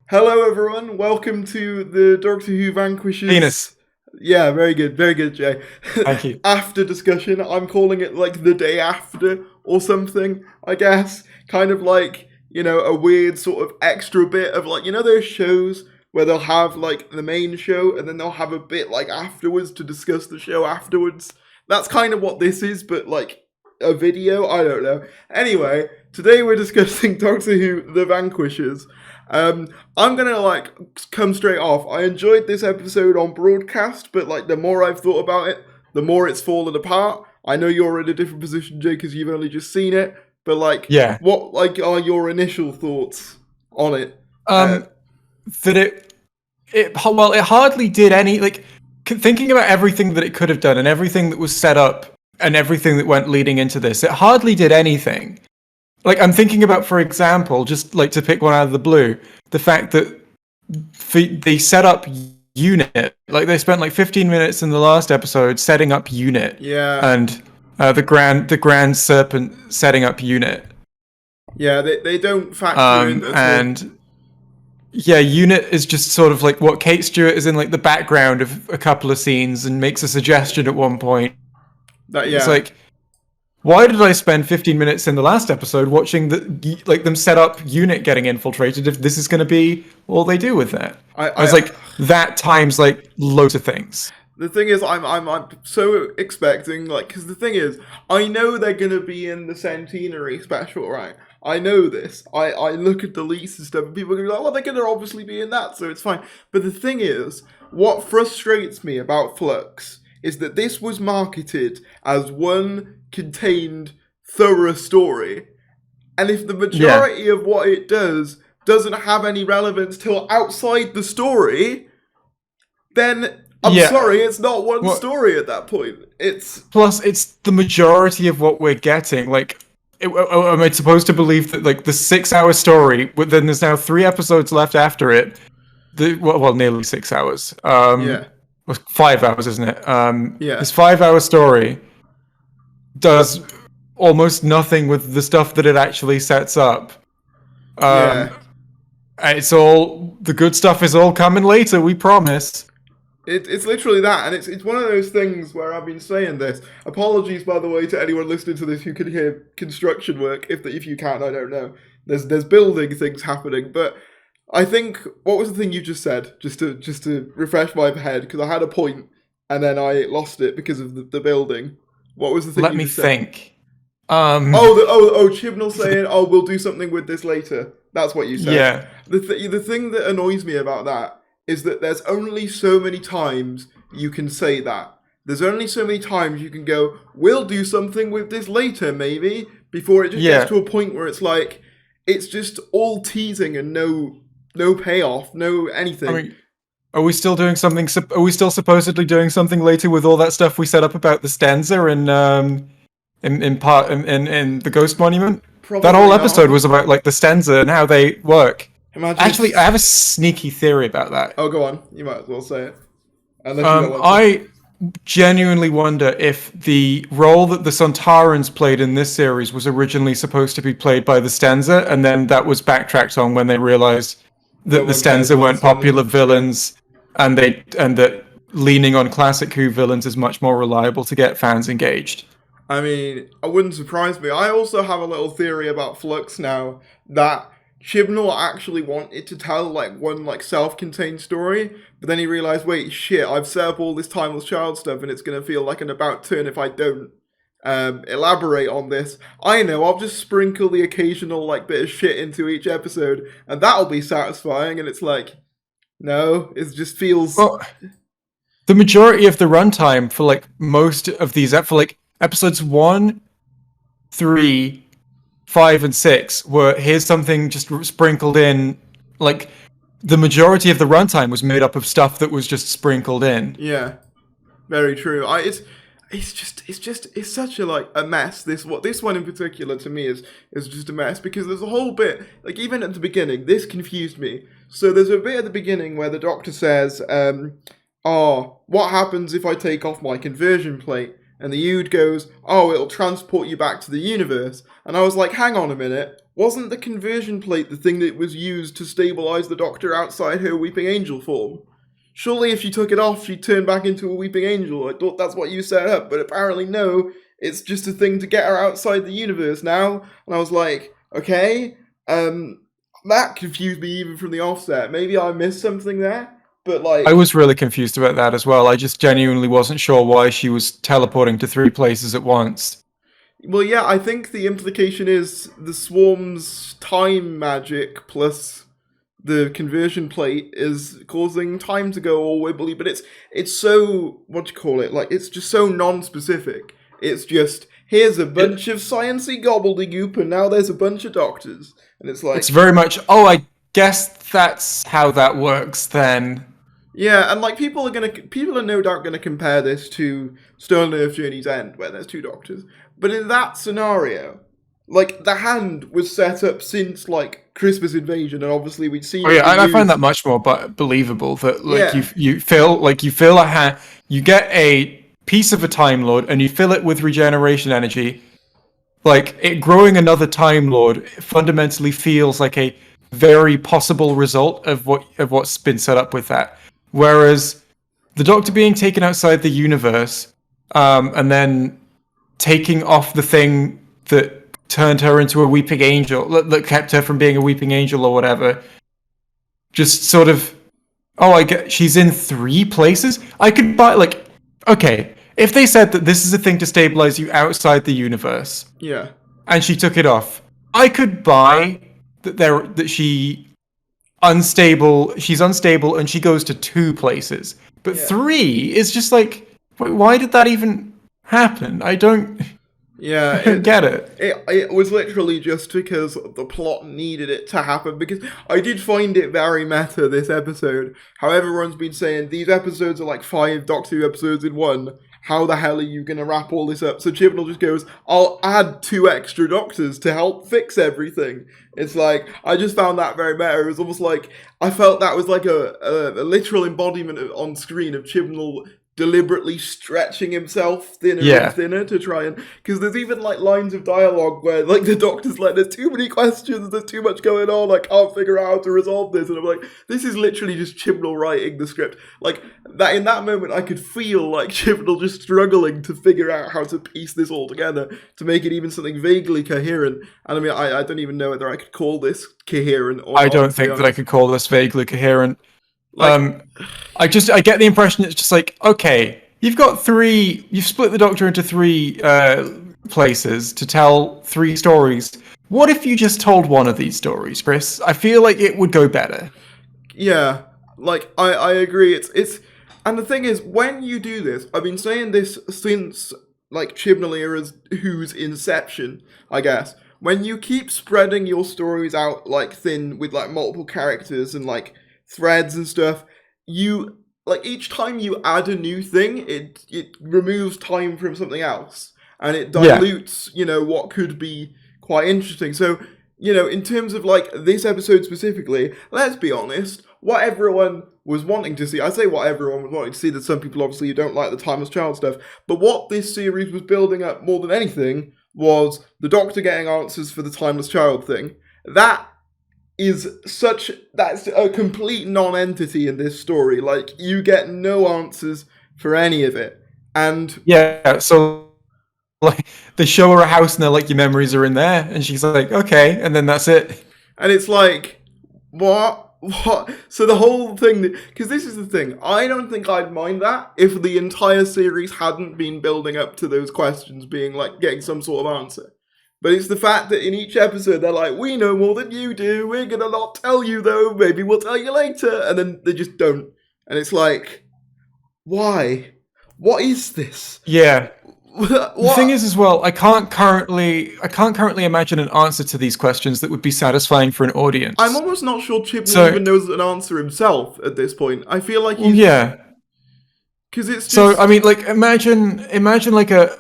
Hello, everyone. Welcome to the Doctor Who Vanquishers. Penis. Yeah, very good, Jay. Thank you. After discussion, I'm calling it like the day after or something, I guess. Kind of like, a weird sort of extra bit of like, those shows where they'll have like the main show and then they'll have a bit like afterwards to discuss the show afterwards. That's kind of what this is, but like a video, I don't know. Anyway, today we're discussing Doctor Who The Vanquishers. I'm gonna come straight off. I enjoyed this episode on broadcast, but like the more I've thought about it, the more it's fallen apart. I know you're in a different position, Jay, because you've only just seen it. But what are your initial thoughts on it? That it hardly did any thinking about everything that it could have done and everything that was set up and everything that went leading into this. It hardly did anything. Like, I'm thinking about, for example, just like to pick one out of the blue, the fact that they set up Unit. Like, they spent like 15 minutes in the last episode setting up Unit. Yeah. And the Grand Serpent setting up Unit. Yeah, they don't factor in. And yeah, Unit is just sort of like what Kate Stewart is in like the background of a couple of scenes and makes a suggestion at one point. It's like, why did I spend 15 minutes in the last episode watching them set up Unit getting infiltrated if this is going to be all they do with that? I was like, that times like loads of things. The thing is, I'm so expecting, because the thing is, I know they're going to be in the Centenary special, right? I know this. I look at the leaks and stuff, and people are going to be like, well, they're going to obviously be in that, so it's fine. But the thing is, what frustrates me about Flux is that this was marketed as one contained, thorough story. And if the majority of what it doesn't have any relevance till outside the story, then I'm sorry, it's not one story at that point. Plus, it's the majority of what we're getting. Am I supposed to believe that the 6-hour story, but then there's now 3 episodes left after it? Nearly 6 hours. 5 hours, isn't it? This 5-hour story does almost nothing with the stuff that it actually sets up. It's all, the good stuff is all coming later, we promise. It's literally that, and it's one of those things where I've been saying this. Apologies, by the way, to anyone listening to this who can hear construction work. If you can, I don't know. There's building things happening, but I think, what was the thing you just said? Just to refresh my head, because I had a point and then I lost it because of the building. What was the thing? Let me think. Chibnall saying, we'll do something with this later. That's what you said. Yeah. The thing that annoys me about that is that there's only so many times you can say that. There's only so many times you can go, we'll do something with this later, maybe, before it just gets to a point where it's like, it's just all teasing and no payoff, no anything. I mean, are we still doing something? Are we still supposedly doing something later with all that stuff we set up about the stanza in the Ghost Monument? Probably that whole not. Episode was about the stanza and how they work. Actually, I have a sneaky theory about that. Oh, go on. You might as well say it. I genuinely wonder if the role that the Sontarans played in this series was originally supposed to be played by the stanza, and then that was backtracked on when they realized that the stanza weren't popular villains, and that leaning on classic Who villains is much more reliable to get fans engaged. I mean, it wouldn't surprise me. I also have a little theory about Flux now, that Chibnall actually wanted to tell one self-contained story, but then he realized, wait, shit, I've set up all this timeless child stuff and it's going to feel like an about turn if I don't elaborate on this. I know, I'll just sprinkle the occasional bit of shit into each episode and that'll be satisfying, and it's like, no, it just feels... Well, the majority of the runtime for most of these, for episodes 1, 3... 5 and 6 were, here's something just sprinkled in. The majority of the runtime was made up of stuff that was just sprinkled in. Yeah, very true. It's such a mess. This one in particular to me is just a mess, because there's a whole bit, even at the beginning, this confused me. So there's a bit at the beginning where the Doctor says, what happens if I take off my conversion plate? And the Ood goes, oh, it'll transport you back to the universe. And I was like, hang on a minute. Wasn't the conversion plate the thing that was used to stabilize the Doctor outside her Weeping Angel form? Surely if she took it off, she'd turn back into a Weeping Angel. I thought that's what you set up, but apparently no. It's just a thing to get her outside the universe now. And I was like, okay, that confused me even from the offset. Maybe I missed something there, but like... I was really confused about that as well. I just genuinely wasn't sure why she was teleporting to 3 places at once. Well, yeah, I think the implication is the swarm's time magic plus the conversion plate is causing time to go all wibbly, but it's so, what do you call it, like, it's just so non-specific. It's just, here's a bunch of sciencey gobbledygook, and now there's a bunch of doctors. And it's like... It's very much, oh, I guess that's how that works then. Yeah, and like, people are no doubt gonna compare this to Stolen Earth Journey's End, where there's 2 doctors. But in that scenario, like, the hand was set up since, like, Christmas Invasion, and obviously we'd seen... Oh yeah, I find that much more believable, that, like, Yeah. you feel a hand, you get a piece of a Time Lord, and you fill it with regeneration energy. Like, it growing another Time Lord fundamentally feels like a very possible result of what's been set up with that. Whereas the Doctor being taken outside the universe, and then taking off the thing that turned her into a Weeping Angel, that kept her from being a Weeping Angel or whatever, just sort of, oh, I get, she's in 3 places? I could buy, like, okay, if they said that this is a thing to stabilize you outside the universe, Yeah. and she took it off, I could buy that she's unstable and she goes to 2 places. But 3 is just like, why did that even happen? I don't get it. It was literally just because the plot needed it to happen, because I did find it very meta, this episode. How everyone's been saying, these episodes are like 5 Doctor Who episodes in one. How the hell are you going to wrap all this up? So Chibnall just goes, I'll add 2 extra doctors to help fix everything. It's like, I just found that very meta. It was almost like, I felt that was like a literal embodiment on screen of Chibnall deliberately stretching himself thinner and thinner to try and... Because there's even, like, lines of dialogue where, like, the Doctor's like, there's too many questions, there's too much going on, I can't figure out how to resolve this. And I'm like, this is literally just Chibnall writing the script. Like, that in that moment, I could feel, like, Chibnall just struggling to figure out how to piece this all together to make it even something vaguely coherent. And I mean, I don't even know whether I could call this coherent or not. I don't think that I could call this vaguely coherent. Like, I get the impression it's just like, okay, you've split the Doctor into 3 places to tell 3 stories. What if you just told one of these stories, Chris? I feel like it would go better. Yeah, like, I agree. It's and the thing is, when you do this, I've been saying this since, like, Chibnall era's Who's inception, I guess. When you keep spreading your stories out, like, thin with, like, multiple characters and, like, threads and stuff, you, like, each time you add a new thing, it removes time from something else, and it dilutes, you know, what could be quite interesting. So, you know, in terms of, like, this episode specifically, let's be honest, what everyone was wanting to see, I say what everyone was wanting to see, that some people obviously don't like the Timeless Child stuff, but what this series was building up more than anything was the Doctor getting answers for the Timeless Child thing. That's a complete non-entity in this story. Like, you get no answers for any of it. And yeah, so, like, they show her a house and they're like, your memories are in there, and she's like, okay, and then that's it. And it's like, what? So the whole thing, because this is the thing, I don't think I'd mind that if the entire series hadn't been building up to those questions being, like, getting some sort of answer. But it's the fact that in each episode, they're like, we know more than you do, we're gonna not tell you though, maybe we'll tell you later, and then they just don't. And it's like, why? What is this? Yeah. The thing is, as well, I can't currently imagine an answer to these questions that would be satisfying for an audience. I'm almost not sure Chibnall even knows an answer himself at this point. I feel like he's... Yeah. Because it's just... So, I mean, like, imagine like a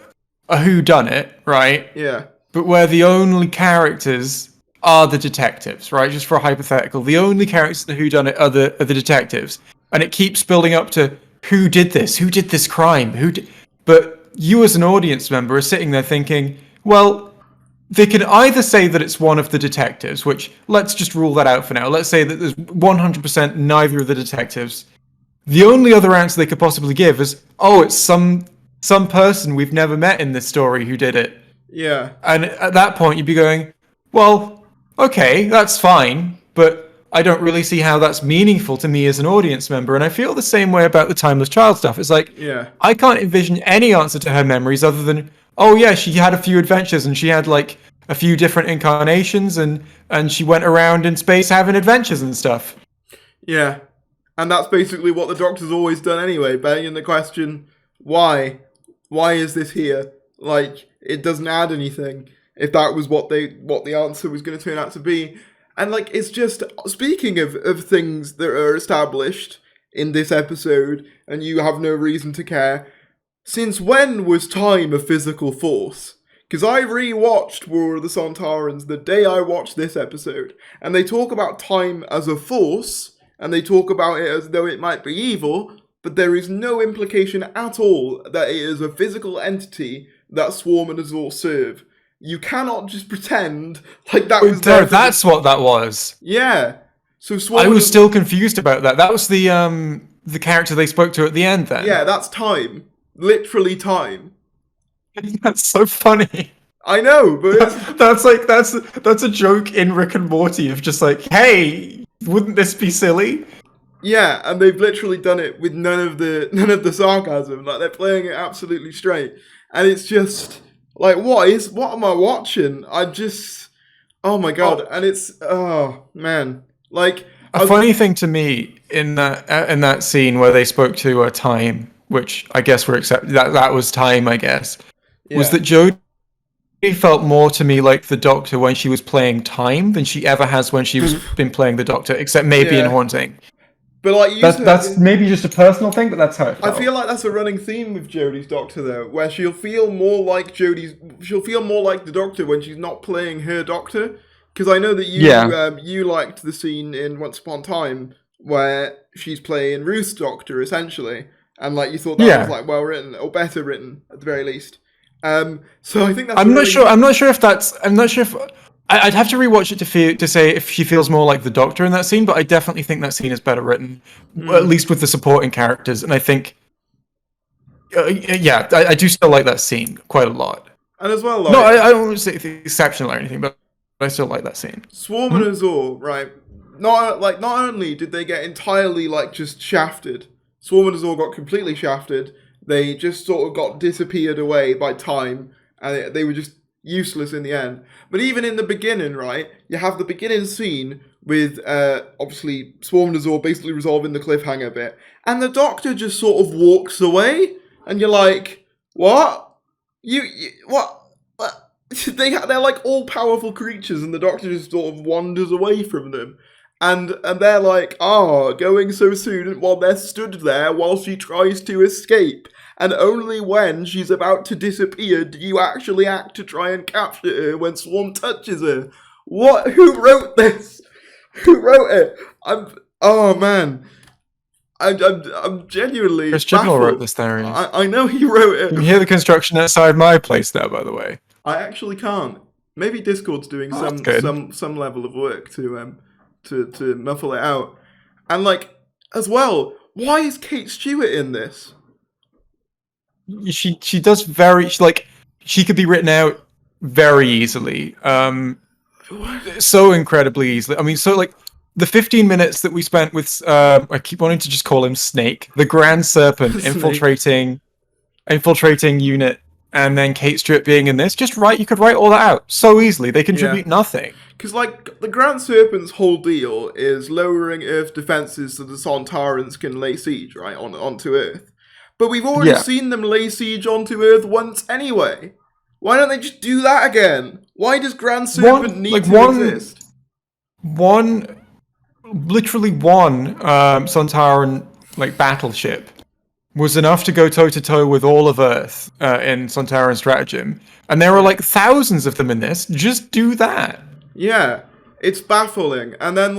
whodunit, right? Yeah. But where the only characters are the detectives, right? Just for a hypothetical. The only characters in the whodunit are the detectives. And it keeps building up to, who did this? Who did this crime? But you as an audience member are sitting there thinking, well, they can either say that it's one of the detectives, which let's just rule that out for now. Let's say that there's 100% neither of the detectives. The only other answer they could possibly give is, oh, it's some person we've never met in this story who did it. Yeah. And at that point, you'd be going, well, okay, that's fine, but I don't really see how that's meaningful to me as an audience member. And I feel the same way about the Timeless Child stuff. It's like, Yeah. I can't envision any answer to her memories other than, oh yeah, she had a few adventures and she had like a few different incarnations and she went around in space having adventures and stuff. Yeah. And that's basically what the Doctor's always done anyway, begging the question, why? Why is this here? Like, it doesn't add anything if that was what the answer was going to turn out to be. And, like, it's just, speaking of things that are established in this episode, and you have no reason to care, since when was time a physical force? Because I rewatched War of the Sontarans the day I watched this episode, and they talk about time as a force, and they talk about it as though it might be evil, but there is no implication at all that it is a physical entity that Swarm and Azor serve. You cannot just pretend like that was there. That's what that was. Yeah. So Swarm. I was still confused about that. That was the character they spoke to at the end. Then. Yeah, that's time. Literally time. That's so funny. I know, but that's a joke in Rick and Morty of just like, hey, wouldn't this be silly? Yeah, and they've literally done it with none of the sarcasm. Like, they're playing it absolutely straight, and it's just like, what am I watching? Oh my god, and it's, oh man, like a funny thing to me in that scene where they spoke to time, which I guess we're accepting that was time, I guess, was that Jodie felt more to me like the Doctor when she was playing time than she ever has when she's been playing the Doctor, except maybe in Haunting. But like, that's maybe just a personal thing, but that's how it felt. I feel like that's a running theme with Jodie's Doctor, though, where she'll feel more like the Doctor when she's not playing her Doctor. Because I know that you liked the scene in Once Upon a Time where she's playing Ruth's Doctor, essentially, and like you thought that was like well written or better written at the very least. So I think that's. I'm not sure if I'd have to rewatch it to say if she feels more like the Doctor in that scene, but I definitely think that scene is better written, at least with the supporting characters. And I think, I do still like that scene quite a lot. And as well, like, no, I don't want to say it's exceptional or anything, but I still like that scene. Swarm and Azor, right? Not only did they get entirely like just shafted, Swarm and Azor got completely shafted. They just sort of got disappeared away by time, and they were just useless in the end. But even in the beginning, right, you have the beginning scene with obviously Swarm and Azor basically resolving the cliffhanger bit, and the Doctor just sort of walks away, and you're like, what? What? They're like all powerful creatures, and the Doctor just sort of wanders away from them. And they're like, going so soon, while they're stood there while she tries to escape. And only when she's about to disappear do you actually act to try and capture her when Swarm touches her. What? Who wrote this? Who wrote it? I'm genuinely Chris Chibnall wrote this theory. I know he wrote it. You can hear the construction outside my place there, by the way. I actually can't. Maybe Discord's doing some level of work to muffle it out. And like, as well, why is Kate Stewart in this? She does she could be written out very easily. So incredibly easily. I mean, so like the 15 minutes that we spent with I keep wanting to just call him Snake, the Grand Serpent infiltrating unit, and then Kate Stewart being in this, you could write all that out so easily. They contribute nothing. Because, like, the Grand Serpent's whole deal is lowering Earth defenses so the Sontarans can lay siege, right, onto Earth. But we've already seen them lay siege onto Earth once anyway. Why don't they just do that again? Why does Grand Serpent need to exist? Literally one Sontaran, battleship was enough to go toe-to-toe with all of Earth in Sontaran Stratagem. And there are, thousands of them in this. Just do that. Yeah, it's baffling. And then,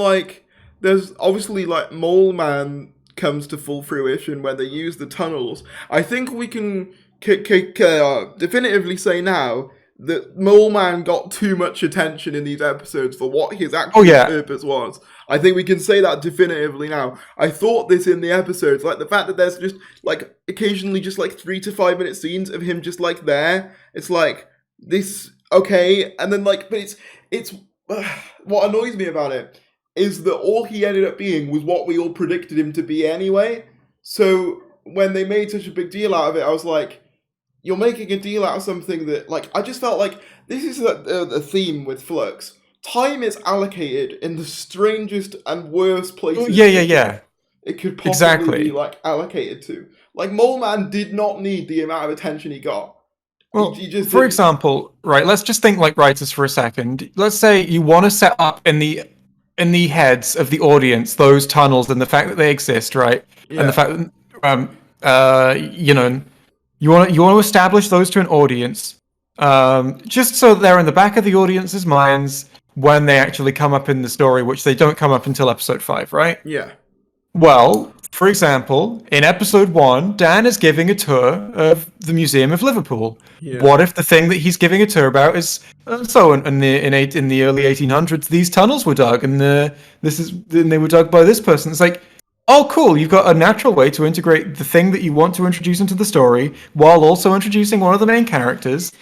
there's obviously, Mole Man comes to full fruition when they use the tunnels. I think we can definitively say now that Mole Man got too much attention in these episodes for what his actual purpose was. I think we can say that definitively now. I thought this in the episodes, like the fact that there's just like occasionally just like 3 to 5 minute scenes of him just like there. It's like this okay, and then like, but it's what annoys me about it is that all he ended up being was what we all predicted him to be anyway. So when they made such a big deal out of it, I was like, you're making a deal out of something that, like, I just felt like this is the theme with Flux. Time is allocated in the strangest and worst places. Yeah. It could possibly be, like, allocated to. Like, Mole Man did not need the amount of attention he got. Well, for example, right, let's just think like writers for a second. Let's say you want to set up in the heads of the audience those tunnels and the fact that they exist, right? Yeah. And the fact that, you want to establish those to an audience, just so they're in the back of the audience's minds when they actually come up in the story, which they don't come up until episode 5, right? Yeah. Well, for example, in episode 1, Dan is giving a tour of the Museum of Liverpool. Yeah. What if the thing that he's giving a tour about is in the early 1800s these tunnels were dug and they were dug by this person? It's like, oh, cool! You've got a natural way to integrate the thing that you want to introduce into the story while also introducing one of the main characters,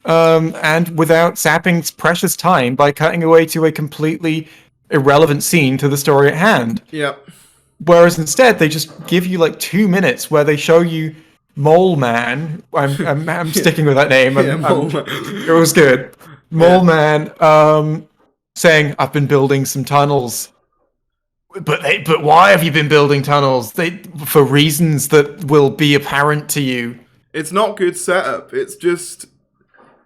and without sapping precious time by cutting away to a completely irrelevant scene to the story at hand. Yep. Whereas instead, they just give you like 2 minutes where they show you Mole Man. I'm sticking with that name. It was good. Mole Man saying, "I've been building some tunnels." But why have you been building tunnels? For reasons that will be apparent to you. It's not good setup. It's just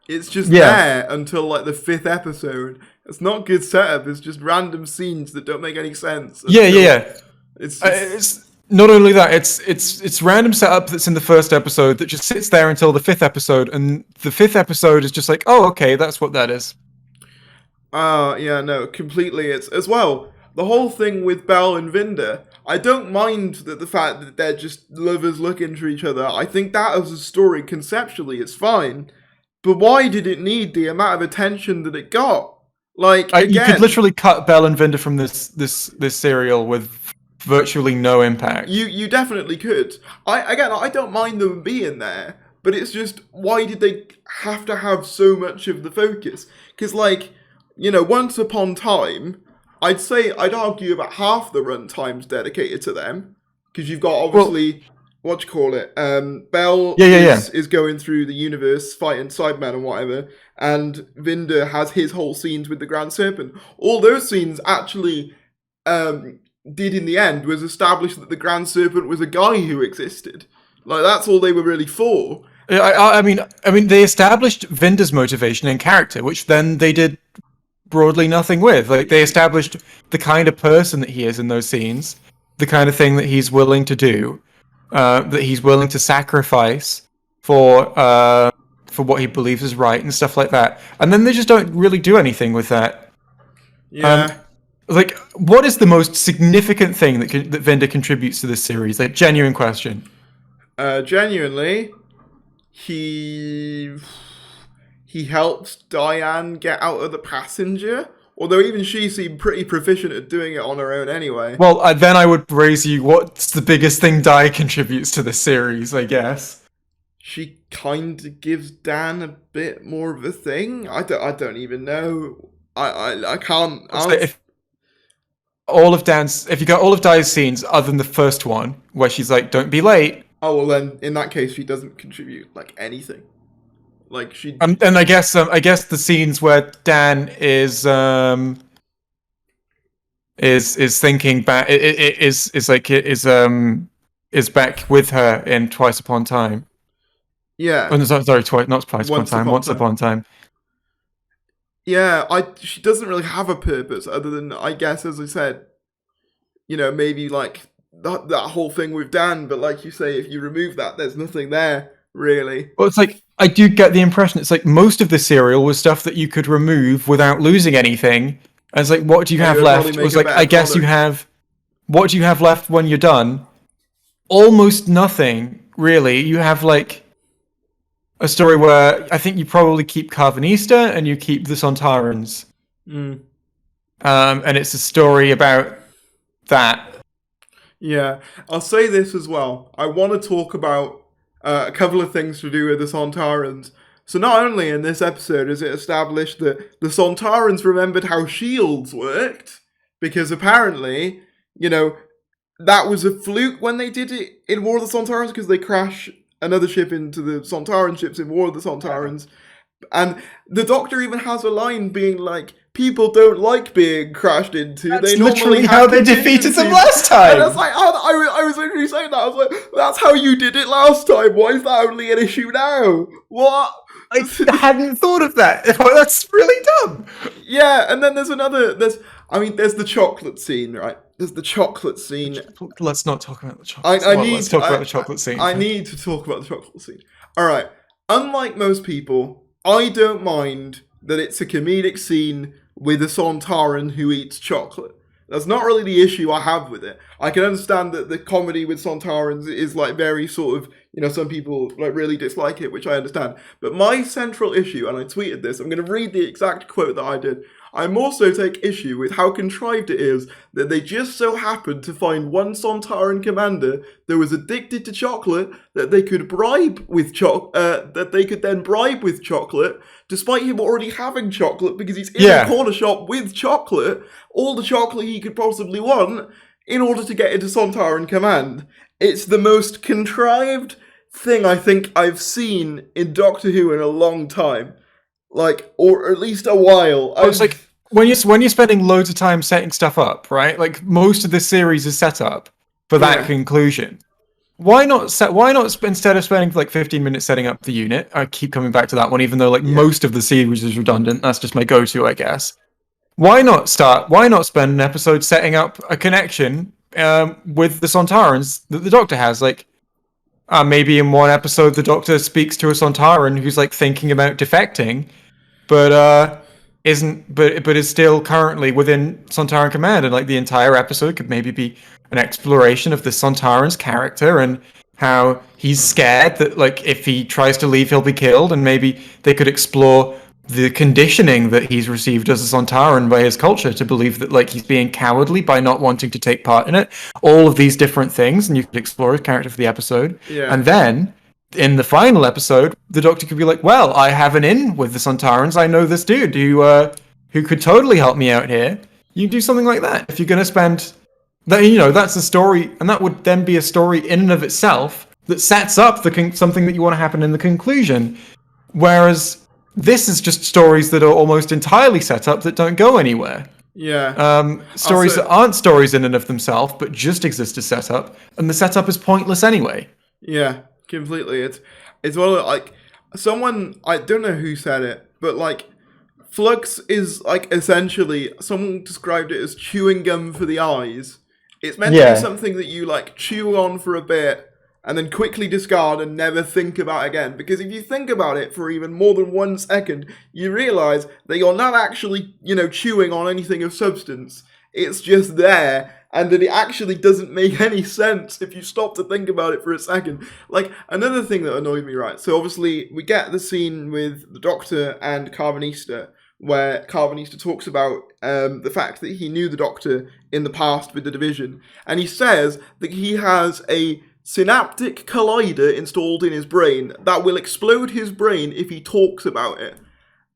there until like the 5th episode. It's not good setup. It's just random scenes that don't make any sense. Yeah. It's not only that. It's random setup that's in the 1st episode that just sits there until the 5th episode, and the 5th episode is just like, oh, okay, that's what that is. Yeah, no, completely. It's as well. The whole thing with Belle and Vinda, I don't mind the fact that they're just lovers looking for each other. I think that as a story, conceptually, it's fine. But why did it need the amount of attention that it got? Like, again, you could literally cut Belle and Vinda from this serial with virtually no impact. You definitely could. I don't mind them being there, but it's just, why did they have to have so much of the focus? Because, like, Once Upon Time, I'd argue about half the run time's dedicated to them, because you've got obviously Belle is going through the universe fighting Cybermen and whatever, and Vinda has his whole scenes with the Grand Serpent. All those scenes actually did in the end was establish that the Grand Serpent was a guy who existed. Like, that's all they were really for. I mean, they established Vinda's motivation and character, which then they did broadly nothing with. Like, they established the kind of person that he is in those scenes, the kind of thing that he's willing to do, that he's willing to sacrifice for what he believes is right and stuff like that. And then they just don't really do anything with that. Yeah. Like, what is the most significant thing that Vinda contributes to this series? Like, genuine question. Genuinely, he helped Diane get out of the passenger, although even she seemed pretty proficient at doing it on her own anyway. Well, then I would raise you, what's the biggest thing Di contributes to the series, I guess? She kind of gives Dan a bit more of a thing. I don't even know. I can't. If you got all of Di's scenes other than the first one where she's like, "Don't be late." Oh, well then, in that case, she doesn't contribute like anything. Like she. And I guess the scenes where Dan is thinking back is back with her in Twice Upon Time. Yeah. Oh, no, sorry, not Twice Upon Time. Once Upon Time. Yeah, she doesn't really have a purpose other than, I guess, as I said, maybe like that whole thing with Dan. But like you say, if you remove that, there's nothing there really. Well, it's like, I do get the impression it's like most of the serial was stuff that you could remove without losing anything. And it's like, what do you have left? It was like, I guess you have. What do you have left when you're done? Almost nothing, really. You have like a story where I think you probably keep Carvanista and you keep the Sontarans. And it's a story about that. Yeah, I'll say this as well. I want to talk about a couple of things to do with the Sontarans. So not only in this episode is it established that the Sontarans remembered how shields worked, because apparently, that was a fluke when they did it in War of the Sontarans, because they crash another ship into the Sontaran ships in War of the Sontarans. And the Doctor even has a line being like, people don't like being crashed into. That's they literally how they defeated them last time. And that's like, I was literally saying that. I was like, that's how you did it last time. Why is that only an issue now? What? I hadn't thought of that. That's really dumb. Yeah, and then there's the chocolate scene, right? There's the chocolate scene. Let's not talk about the chocolate scene. Let's talk about the chocolate scene. I need to talk about the chocolate scene. All right. Unlike most people, I don't mind that it's a comedic scene with a Sontaran who eats chocolate. That's not really the issue I have with it. I can understand that the comedy with Sontarans is like very sort of, some people like really dislike it, which I understand. But my central issue, and I tweeted this, I'm going to read the exact quote that I did. I also take issue with how contrived it is that they just so happened to find one Sontaran commander that was addicted to chocolate that they could bribe with that they could then bribe with chocolate, despite him already having chocolate because he's in a corner shop with chocolate, all the chocolate he could possibly want, in order to get into Sontaran command. It's the most contrived thing I think I've seen in Doctor Who in a long time. Or at least a while. It's like when you're spending loads of time setting stuff up, right? Like most of this series is set up for that conclusion. Why not instead of spending like 15 minutes setting up the unit? I keep coming back to that one, even though most of the series is redundant. That's just my go-to, I guess. Why not spend an episode setting up a connection with the Sontarans that the Doctor has? Maybe in one episode the Doctor speaks to a Sontaran who's thinking about defecting, but is still currently within Sontaran command, and the entire episode could maybe be an exploration of the Sontaran's character and how he's scared that if he tries to leave he'll be killed, and maybe they could explore the conditioning that he's received as a Sontaran by his culture to believe that he's being cowardly by not wanting to take part in it. All of these different things, and you could explore his character for the episode. Yeah. And then in the final episode, the Doctor could be like, well, I have an in with the Sontarans. I know this dude who could totally help me out here. You do something like that. If you're going to spend that, that's a story, and that would then be a story in and of itself that sets up something that you want to happen in the conclusion. Whereas this is just stories that are almost entirely set up that don't go anywhere. Yeah. Stories that aren't stories in and of themselves, but just exist as setup, and the setup is pointless anyway. Yeah, completely. It's one of someone, I don't know who said it, but Flux is essentially, someone described it as chewing gum for the eyes. It's meant to be something that you chew on for a bit and then quickly discard and never think about again. Because if you think about it for even more than 1 second, you realise that you're not actually, chewing on anything of substance. It's just there, and that it actually doesn't make any sense if you stop to think about it for a second. Another thing that annoyed me, right? So obviously, we get the scene with the Doctor and Carvanista, where Carvanista talks about the fact that he knew the Doctor in the past with the Division, and he says that he has a synaptic collider installed in his brain that will explode his brain if he talks about it.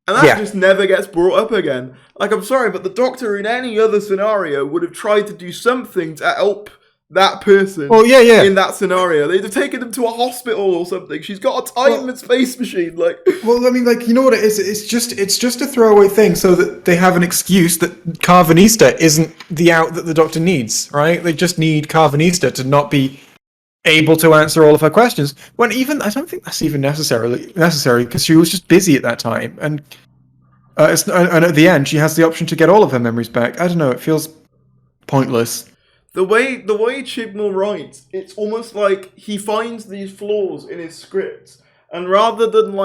And that just never gets brought up again. I'm sorry, but the Doctor in any other scenario would have tried to do something to help that person in that scenario. They'd have taken them to a hospital or something. She's got a time and space machine. Well, I mean, you know what it is? It's just a throwaway thing so that they have an excuse that Carvanista isn't the out that the Doctor needs, right? They just need Carvanista to not be able to answer all of her questions. When even I don't think that's even necessary because she was just busy at that time, and at the end she has the option to get all of her memories back. I don't know. It feels pointless. The way Chibnall writes, it's almost like he finds these flaws in his scripts, and rather than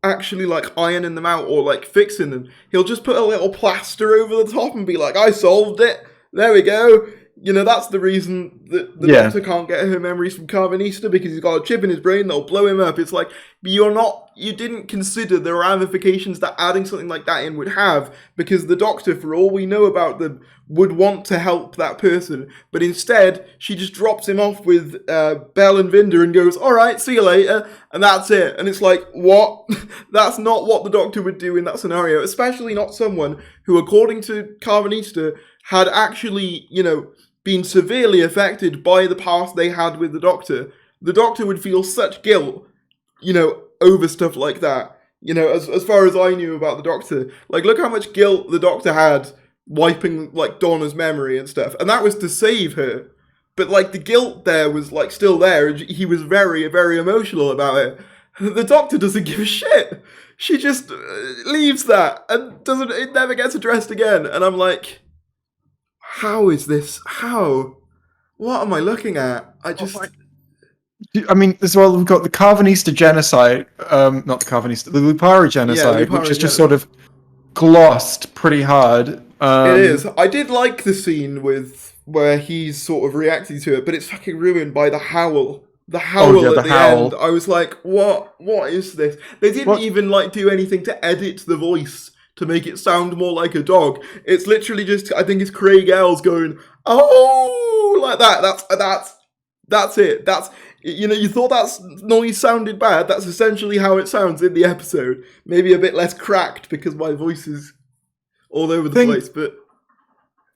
actually ironing them out or fixing them, he'll just put a little plaster over the top and be like, "I solved it. There we go." That's the reason that the Yeah. Doctor can't get her memories from Carvanista, because he's got a chip in his brain that'll blow him up. It's like, you didn't consider the ramifications that adding something like that in would have, because the Doctor, for all we know about them, would want to help that person. But instead, she just drops him off with Belle and Vinder and goes, all right, see you later, and that's it. And it's like, what? That's not what the Doctor would do in that scenario, especially not someone who, according to Carvanista, had actually, been severely affected by the past they had with the Doctor. The Doctor would feel such guilt, over stuff like that. As far as I knew about the Doctor, like, look how much guilt the Doctor had wiping, like, Donna's memory and stuff. And that was to save her. But, like, the guilt there was, like, still there. And he was very, very emotional about it. The Doctor doesn't give a shit. She just leaves that and it never gets addressed again. And I'm like, how is this? How? What am I looking at? I mean, as well, we've got the Carvanista genocide, not the Carvanista, the Lupari genocide, which is just sort of glossed pretty hard. It is. I did like the scene where he's sort of reacting to it, but it's fucking ruined by the howl. The howl at the end. I was like, what is this? They didn't even, like, do anything to edit the voice to make it sound more like a dog. It's literally just, I think it's Craig Ells going, oh, like that. That's it. That's, you thought that noise sounded bad. That's essentially how it sounds in the episode. Maybe a bit less cracked because my voice is all over the place, but...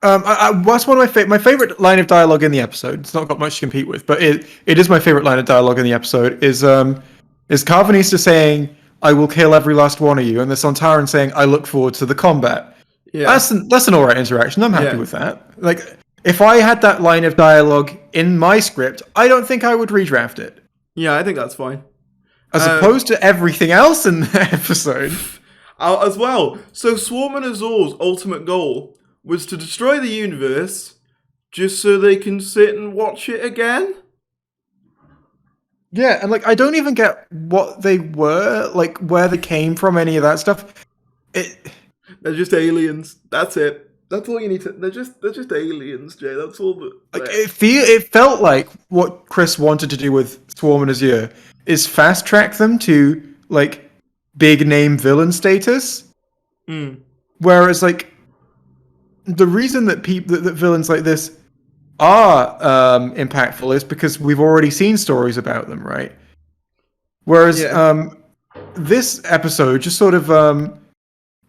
That's one of my favorite line of dialogue in the episode. It's not got much to compete with, but it is my favorite line of dialogue in the episode. Is Carvanista saying, "I will kill every last one of you," and the Sontaran saying, "I look forward to the combat." Yeah, that's an alright interaction. I'm happy with that. Like, if I had that line of dialogue in my script, I don't think I would redraft it. Yeah, I think that's fine. As opposed to everything else in the episode. As well. So Swarm and Azor's ultimate goal was to destroy the universe just so they can sit and watch it again? Yeah, and, like, I don't even get what they were, like, where they came from, any of that stuff. They're just aliens. That's it. That's all you need to... They're just aliens, Jay. That's all that... Like, it felt like what Chris wanted to do with Swarm and Azure is fast-track them to, like, big-name villain status. Whereas, like, the reason that that villains like this are impactful is because we've already seen stories about them, right? Whereas this episode just sort of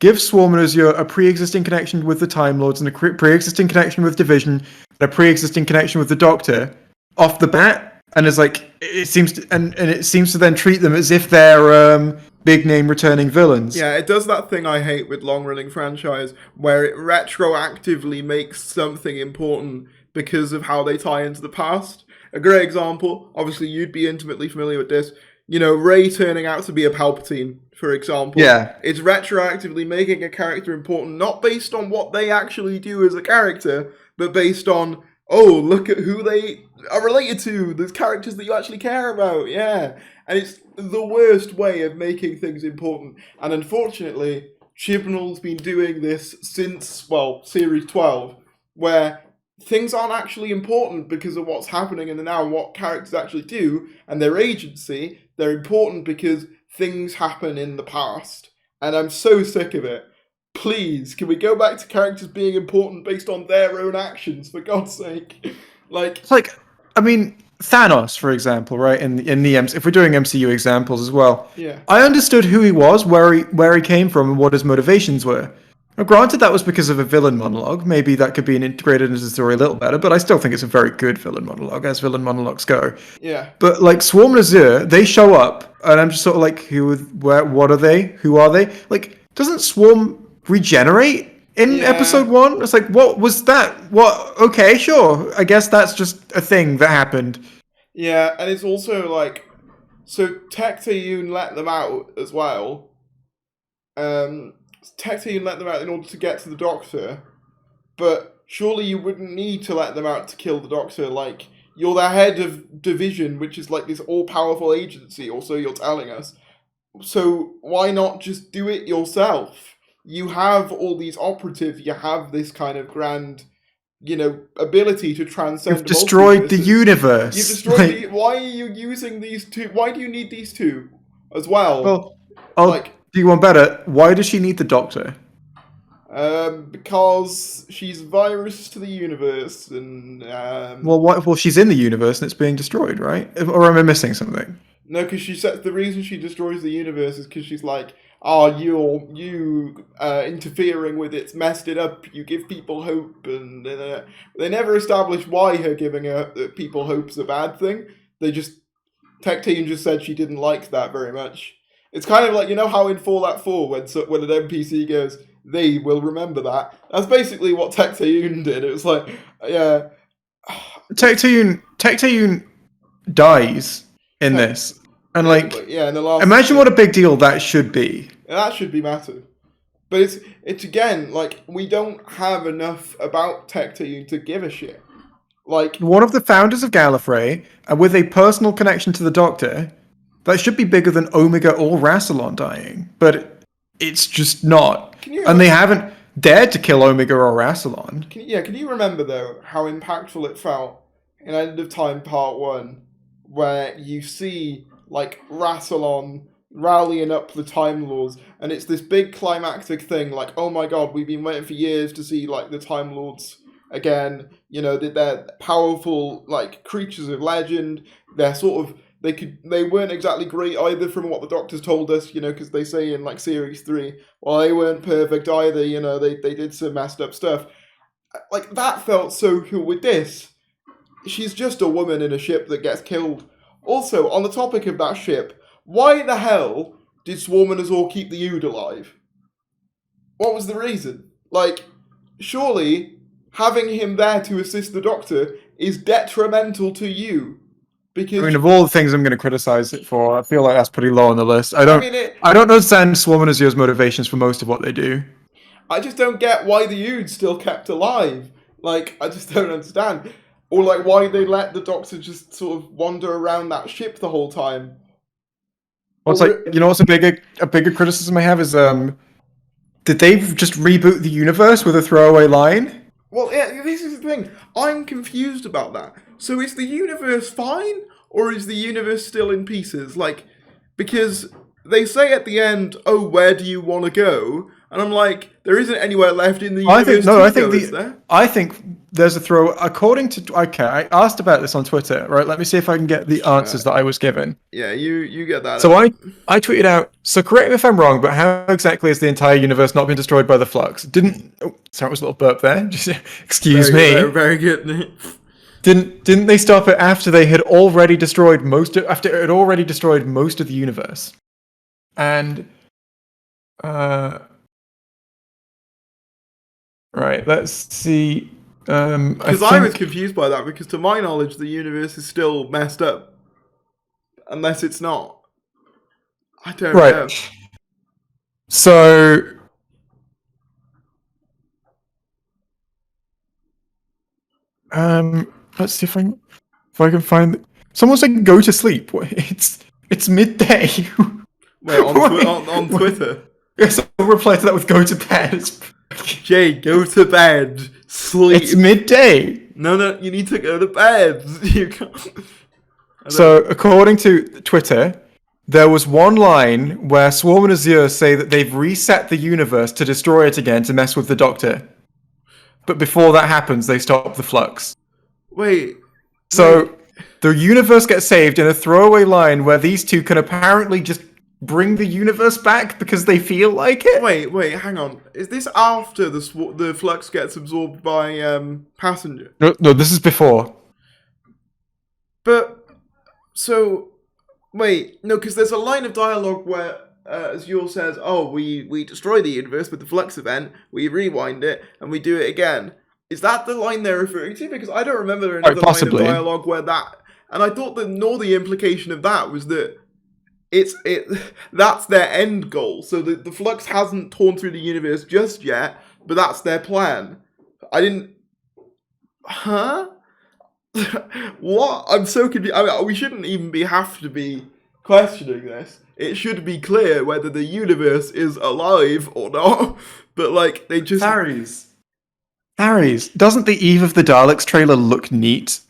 gives Swarm and Azure a pre-existing connection with the Time Lords and a pre-existing connection with Division and a pre-existing connection with the Doctor off the bat, and is like it seems to then treat them as if they're big name returning villains. Yeah, it does that thing I hate with long running franchise where it retroactively makes something important because of how they tie into the past. A great example, obviously you'd be intimately familiar with this, Rey turning out to be a Palpatine, for example. Yeah. It's retroactively making a character important, not based on what they actually do as a character, but based on, oh, look at who they are related to, those characters that you actually care about, yeah. And it's the worst way of making things important. And unfortunately, Chibnall's been doing this since, Series 12, where things aren't actually important because of what's happening in the now and what characters actually do, and their agency. They're important because things happen in the past. And I'm so sick of it. Please, can we go back to characters being important based on their own actions, for God's sake? It's like, I mean, Thanos, for example, right? In the if we're doing MCU examples as well, yeah, I understood who he was, where he came from, and what his motivations were. Now, granted, that was because of a villain monologue. Maybe that could be integrated into the story a little better, but I still think it's a very good villain monologue, as villain monologues go. Yeah. But, like, Swarm and Azure, they show up, and I'm just sort of like, what are they? Who are they? Like, doesn't Swarm regenerate in episode 1? It's like, what was that? What? Okay, sure. I guess that's just a thing that happened. Yeah, and it's also like, so Tectayun let them out as well. Tectayun let them out in order to get to the Doctor, but surely you wouldn't need to let them out to kill the Doctor. Like, you're the head of Division, which is like this all-powerful agency, or so you're telling us. So why not just do it yourself? You have all these operatives, you have this kind of grand ability to transcend You've destroyed the multiverses. universe. You've destroyed why are you using these two? Why do you need these two as well? Do you want better? Why does she need the Doctor? Because she's virus to the universe, and Well, she's in the universe and it's being destroyed, right? Or am I missing something? no, because she said the reason she destroys the universe is because she's like, "Oh, you interfering with it's messed it up. You give people hope," and they never establish why her giving people hope's a bad thing. They just Tecteun just said she didn't like that very much. It's kind of like how in Fallout 4 when an NPC goes, "They will remember that." That's basically what Tecteun did. It was like, yeah, Tecteun dies in this. And in the last, imagine what a big deal that should be. That should be massive. But it's again, we don't have enough about Tecteun to give a shit. One of the founders of Gallifrey, and with a personal connection to the Doctor, that should be bigger than Omega or Rassilon dying. But it's just not. And they haven't dared to kill Omega or Rassilon. Can you remember, though, how impactful it felt in End of Time Part 1, where you see Rassilon rallying up the Time Lords, and it's this big climactic thing, oh my god, we've been waiting for years to see the Time Lords again. They're powerful creatures of legend. They're sort of they weren't exactly great either from what the Doctor's told us, because they say in series 3, well, they weren't perfect either, they did some messed up stuff. That felt so cool. With this, she's just a woman in a ship that gets killed. Also, on the topic of that ship, why the hell did Swarm and Azor keep the Ood alive? What was the reason? Surely having him there to assist the Doctor is detrimental to you. Because of all the things I'm going to criticize it for, I feel like that's pretty low on the list. I don't understand Swarm and Azor's motivations for most of what they do. I just don't get why the Ood's still kept alive. I just don't understand. Or why they let the Doctor just sort of wander around that ship the whole time. What's what's a bigger criticism I have is did they just reboot the universe with a throwaway line? Well, yeah, this is the thing. I'm confused about that. So is the universe fine, or is the universe still in pieces? Because they say at the end, "Oh, where do you want to go?" And I'm like, there isn't anywhere left in the universe I think there's a throw. According to... Okay, I asked about this on Twitter, right? Let me see if I can get the answers that I was given. Yeah, you get that. So I tweeted out, so correct me if I'm wrong, but how exactly has the entire universe not been destroyed by the Flux? Sorry, it was a little burp there. Just excuse me. Very good. Didn't they stop it after they had already destroyed most of the universe? And right, let's see. Because I was confused by that, because to my knowledge, the universe is still messed up. Unless it's not. I don't know. So... let's see if I can find... Someone said go to sleep. It's midday. Wait, on Twitter? Yes, I'll reply to that with go to bed. Jay, go to bed. Sleep. It's midday. No, you need to go to bed. You can't. So, according to Twitter, there was one line where Swarm and Azure say that they've reset the universe to destroy it again to mess with the Doctor. But before that happens, they stop the Flux. So, the universe gets saved in a throwaway line where these two can apparently just bring the universe back because they feel like it? Wait, hang on. Is this after the Flux gets absorbed by Passenger? No, this is before. But, so, wait, no, because there's a line of dialogue where Azure says, "Oh, we destroy the universe with the Flux event, we rewind it, and we do it again." Is that the line they're referring to? Because I don't remember another line of dialogue where that... And I thought the implication of that was that that's their end goal. So the Flux hasn't torn through the universe just yet, but that's their plan. I didn't... Huh? What? I'm so confused. I mean, we shouldn't even have to be questioning this. It should be clear whether the universe is alive or not. But, they just... Parodies. Harry's, doesn't the Eve of the Daleks trailer look neat?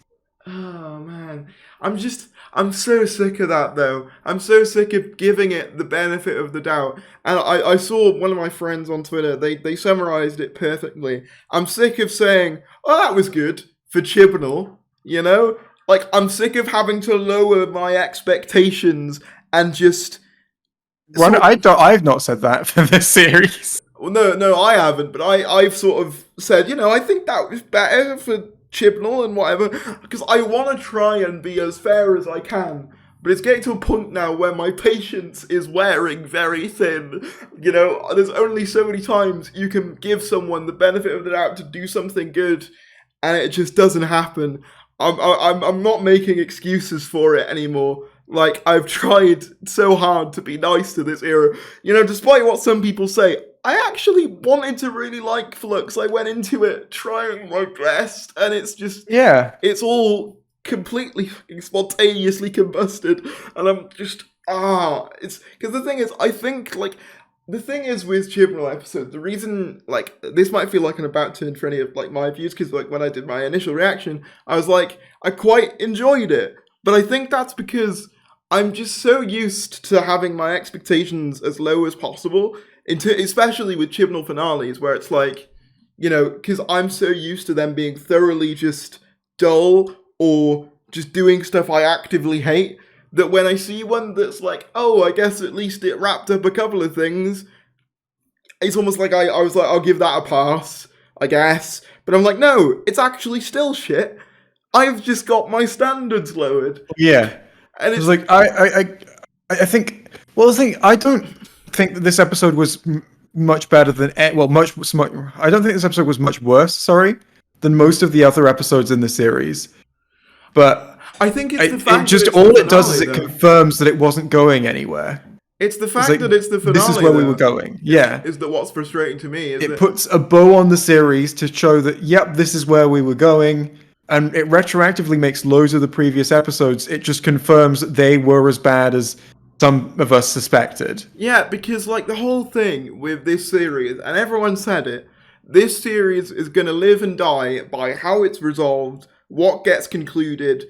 Oh man, I'm so sick of that though. I'm so sick of giving it the benefit of the doubt. And I saw one of my friends on Twitter, they summarized it perfectly. I'm sick of saying, oh, that was good for Chibnall, you know? Like, I'm sick of having to lower my expectations and just... I've not said that for this series. Well, no, I haven't, but I've sort of said, I think that was better for Chibnall and whatever, because I want to try and be as fair as I can, but it's getting to a point now where my patience is wearing very thin. There's only so many times you can give someone the benefit of the doubt to do something good, and it just doesn't happen. I'm not making excuses for it anymore. Like, I've tried so hard to be nice to this era. Despite what some people say, I actually wanted to really like Flux. I went into it trying my best, and it's just... Yeah. It's all completely spontaneously combusted, and I'm just... It's... Because the thing is, I think, the thing is with Chibnall episodes, the reason, this might feel like an about turn for any of, my views, because, when I did my initial reaction, I was like, I quite enjoyed it. But I think that's because I'm just so used to having my expectations as low as possible, especially with Chibnall finales, where it's because I'm so used to them being thoroughly just dull or just doing stuff I actively hate, that when I see one that's oh, I guess at least it wrapped up a couple of things, it's almost like I was like, I'll give that a pass, I guess. But I'm like, no, it's actually still shit. I've just got my standards lowered. Yeah. And it's like, I think, well, the thing, I don't think that this episode was much better than, I don't think this episode was much worse, than most of the other episodes in the series. But I think it's the fact just that it's all the it does is finale, it confirms that it wasn't going anywhere. It's the fact that it's the finale. This is where we were going. Yeah. Is that what's frustrating to me? It puts a bow on the series to show that, yep, this is where we were going. And it retroactively makes loads of the previous episodes. It just confirms that they were as bad as some of us suspected. Yeah, because the whole thing with this series, and everyone said it, this series is going to live and die by how it's resolved, what gets concluded,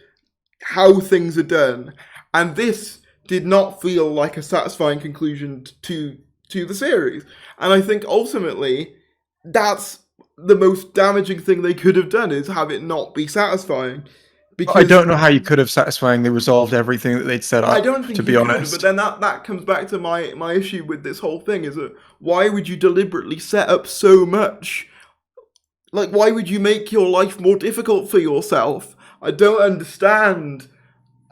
how things are done. And this did not feel like a satisfying conclusion to the series. And I think ultimately, that's the most damaging thing they could have done, is have it not be satisfying. Because I don't know how you could have satisfyingly resolved everything that they'd set up, I don't think to be honest. But then that comes back to my issue with this whole thing, is that why would you deliberately set up so much? Why would you make your life more difficult for yourself? I don't understand.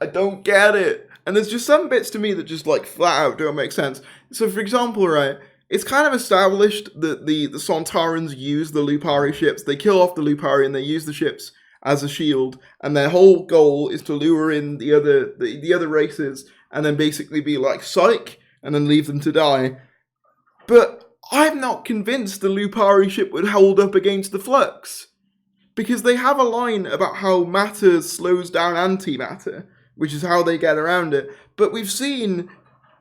I don't get it. And there's just some bits to me that just flat out don't make sense. So for example, right, it's kind of established that the Sontarans use the Lupari ships. They kill off the Lupari and they use the ships as a shield. And their whole goal is to lure in the other races and then basically be psych, and then leave them to die. But I'm not convinced the Lupari ship would hold up against the Flux. Because they have a line about how matter slows down antimatter, which is how they get around it. But we've seen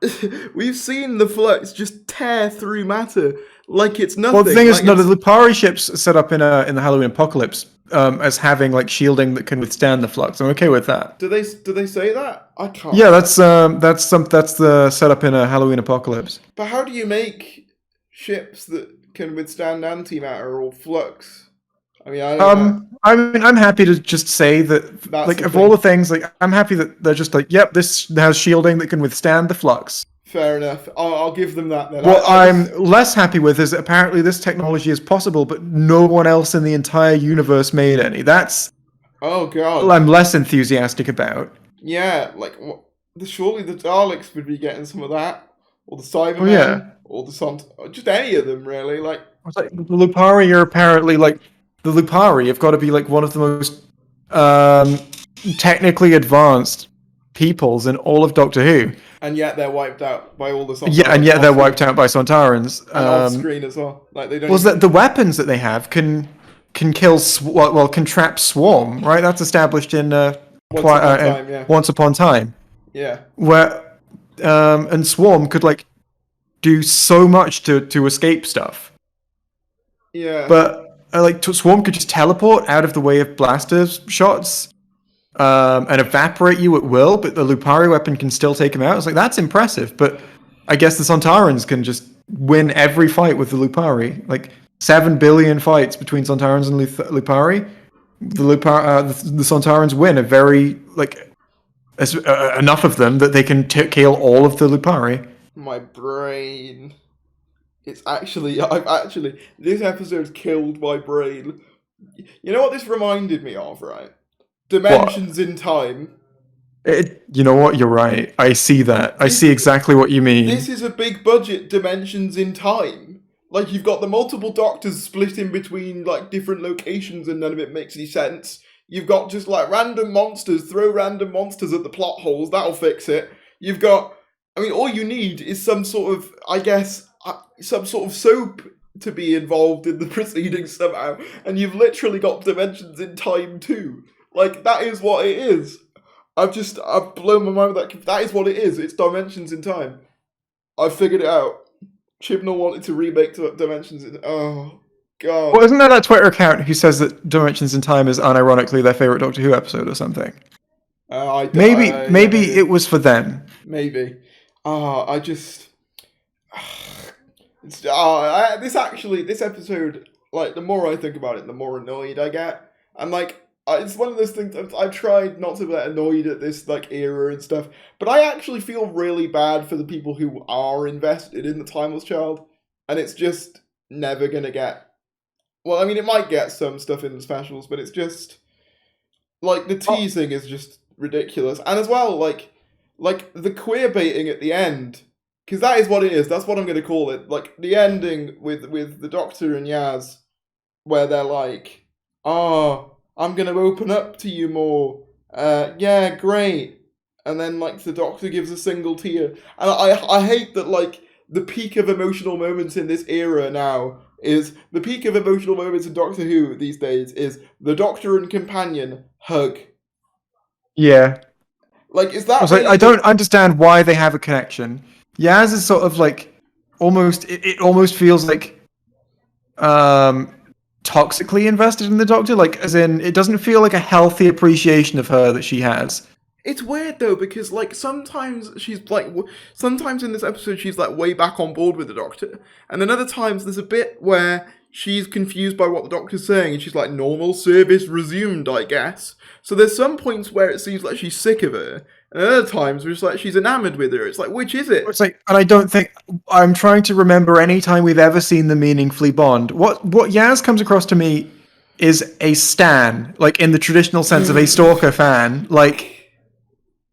the Flux just tear through matter like it's nothing. Well, the thing is, the Lupari ships are set up in the Halloween Apocalypse as having shielding that can withstand the Flux. I'm okay with that. Do they say that? I can't. Yeah, that's the setup in a Halloween Apocalypse. But how do you make ships that can withstand antimatter or flux? I mean, I don't know. I'm happy to just say that, That's of all the things, I'm happy that they're just yep, this has shielding that can withstand the Flux. Fair enough. I'll give them that then. What I'm less happy with is that apparently this technology is possible, but no one else in the entire universe made any. That's... Oh, God. Well, I'm less enthusiastic about. Yeah, surely the Daleks would be getting some of that. Or the Cybermen. Or the just any of them, really. The Lupari are apparently, the Lupari have got to be one of the most technically advanced peoples in all of Doctor Who. And yet they're wiped out by all the Sontarans. Yeah, and yet they're wiped out by Sontarans. And off screen as well. They don't. Well, that the weapons that they have can kill can trap Swarm, right? That's established in Once Upon Time. Yeah. Where and Swarm could do so much to escape stuff. Yeah. But Swarm could just teleport out of the way of blaster shots and evaporate you at will, but the Lupari weapon can still take him out. It's like, that's impressive, but I guess the Sontarans can just win every fight with the Lupari. Like 7 billion fights between Sontarans and Lupari. The Sontarans win a very enough of them that they can kill all of the Lupari. My brain. This episode's killed my brain. You know what this reminded me of, right? Dimensions in time. You know what? You're right. I see that. I see exactly what you mean. This is a big budget Dimensions in time. Like, you've got the multiple doctors split in between, like, different locations and none of it makes any sense. You've got just, like, random monsters. Throw random monsters at the plot holes. That'll fix it. You've got... I mean, all you need is some sort of, I guess, some sort of soap to be involved in the proceedings somehow. And you've literally got Dimensions in time, too. Like, that is what it is. I've blown my mind with that. That is what it is. It's Dimensions in time. I've figured it out. Chibnall wanted to remake Dimensions in... Oh, God. Well, isn't there that Twitter account who says that Dimensions in Time is unironically their favourite Doctor Who episode or something? Maybe it was for them. Maybe. This episode, like, the more I think about it, the more annoyed I get. And, like, it's one of those things, I've tried not to get annoyed at this, like, era and stuff, but I actually feel really bad for the people who are invested in the Timeless Child, and it's just never gonna get... Well, I mean, it might get some stuff in the specials, but it's just... Like, the teasing is just ridiculous. And as well, like the queer baiting at the end, because that is what it is, that's what I'm gonna call it. Like, the ending with the Doctor and Yaz, where they're like, I'm gonna open up to you more. Yeah, great. And then, like, the Doctor gives a single tear. And I hate that, like, the peak of emotional moments in this era now is... The peak of emotional moments in Doctor Who these days is the Doctor and companion hug. Yeah. Like, is that... I don't understand why they have a connection. Yaz is sort of, like, almost... It almost feels like... toxically invested in the Doctor, like, as in, it doesn't feel like a healthy appreciation of her that she has. It's weird though, because, like, sometimes in this episode she's, like, way back on board with the Doctor, and then other times there's a bit where she's confused by what the Doctor's saying and she's like, normal service resumed, I guess. So there's some points where it seems like she's sick of her, and other times where it's like she's enamored with her. It's like, which is it? It's like, and I don't think... I'm trying to remember any time we've ever seen them meaningfully bond. What Yaz comes across to me is a stan, like, in the traditional sense of a stalker fan, like,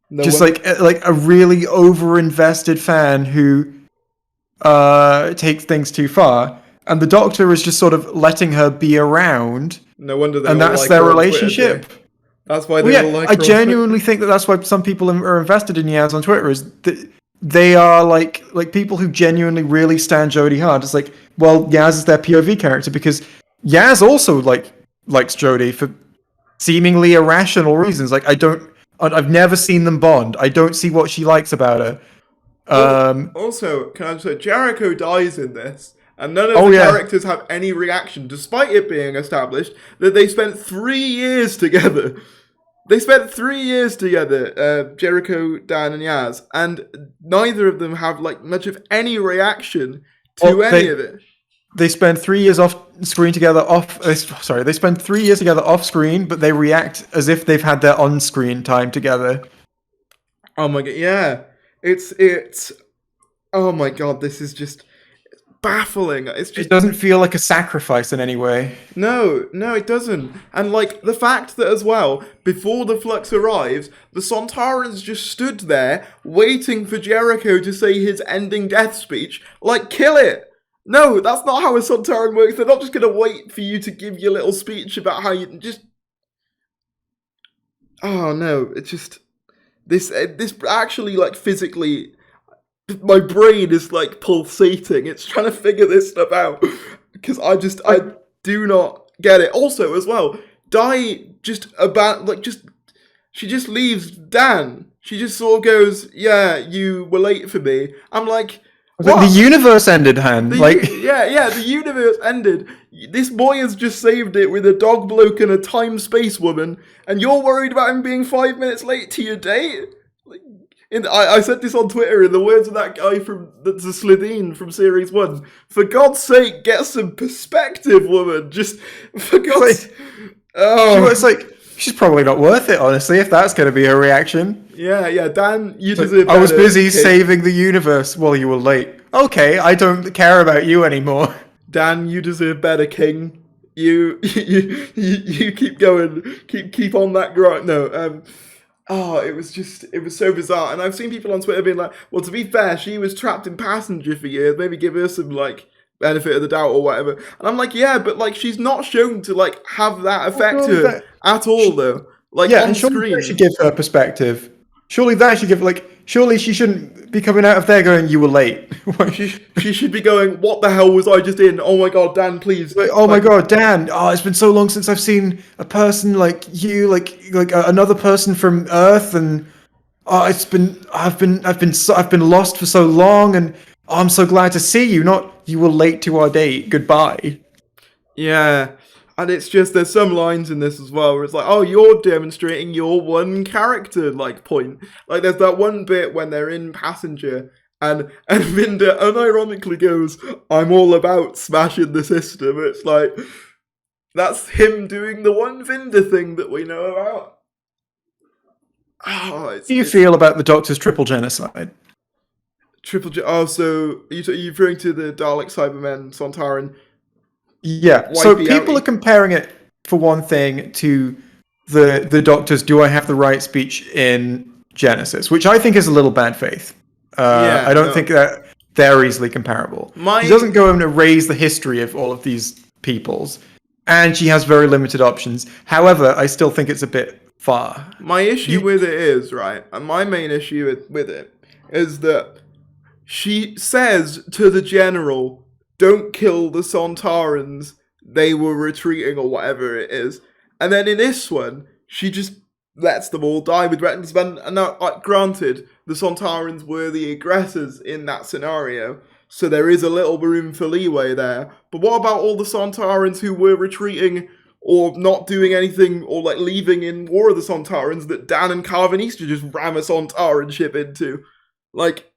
like a really over-invested fan who takes things too far. And the Doctor is just sort of letting her be around. No wonder they and that's like their relationship. Twitter, that's why they all like her. I genuinely think that's why some people are invested in Yaz on Twitter, is that they are like people who genuinely really stand Jodie hard. It's like, well, Yaz is their POV character because Yaz also likes Jodie for seemingly irrational reasons. Like, I've never seen them bond. I don't see what she likes about her. Also, can I say, Jericho dies in this, and none of the characters have any reaction, despite it being established that they spent 3 years together. They spent 3 years together, Jericho, Dan, and Yaz, and neither of them have, like, much of any reaction to any of it. They spend 3 years off screen together. They spend 3 years together off screen, but they react as if they've had their on-screen time together. Oh my god, yeah. It's. Oh my god, this is just baffling. It doesn't feel like a sacrifice in any way. No, it doesn't. And, like, the fact that, as well, before the Flux arrives, the Sontarans just stood there waiting for Jericho to say his ending death speech. Like, kill it! No, that's not how a Sontaran works. They're not just going to wait for you to give your little speech about how you just... Oh, no, it's just... This actually, like, physically... My brain is, like, pulsating. It's trying to figure this stuff out. Because I do not get it. Also, as well, Di she just leaves Dan. She just sort of goes, yeah, you were late for me. I'm like... What? The universe ended, Han. The universe ended. This boy has just saved it with a dog bloke and a time-space woman, and you're worried about him being 5 minutes late to your date? I said this on Twitter in the words of that guy that's a Slitheen from Series 1. For God's sake, get some perspective, woman. Just, for God's sake. Oh. It's like, she's probably not worth it, honestly, if that's going to be her reaction. Yeah, Dan, you deserve better. I was busy saving the universe while you were late. Okay, I don't care about you anymore. Dan, you deserve better, King. You keep going. Keep on that grind. No, it was so bizarre. And I've seen people on Twitter being like, well, to be fair, she was trapped in Passenger for years. Maybe give her some, like, benefit of the doubt or whatever. And I'm like, yeah, but, like, she's not shown to, like, have that affect her at all, though. Like, on screen. That should give her perspective. Surely that should give, like, surely she shouldn't be coming out of there going, you were late. she should be going, what the hell was I just in? Oh my God, Dan, please. Like, oh my God, Dan. Oh, it's been so long since I've seen a person like you, like another person from Earth, and I've been lost for so long, and I'm so glad to see you. Not you were late to our date. Goodbye. Yeah. And it's just, there's some lines in this as well where it's like, oh, you're demonstrating your one character, like, point. Like, there's that one bit when they're in Passenger, and Vinda unironically goes, I'm all about smashing the system. It's like, that's him doing the one Vinda thing that we know about. How do you feel about the Doctor's triple genocide? So, are you referring to the Dalek Cybermen, Sontaran? Yeah, so people are comparing it, for one thing, to the Doctor's Do I Have the Right speech in Genesis, which I think is a little bad faith. I don't think that they're easily comparable. She doesn't go and erase the history of all of these peoples, and she has very limited options. However, I still think it's a bit far. My issue with it is, right, and my main issue with it is that she says to the General, don't kill the Sontarans, they were retreating or whatever it is. And then in this one, she just lets them all die with reckless abandon. And now, granted, the Sontarans were the aggressors in that scenario, so there is a little room for leeway there. But what about all the Sontarans who were retreating or not doing anything or like leaving in War of the Sontarans that Dan and Carvanista just ram a Sontaran ship into? Like,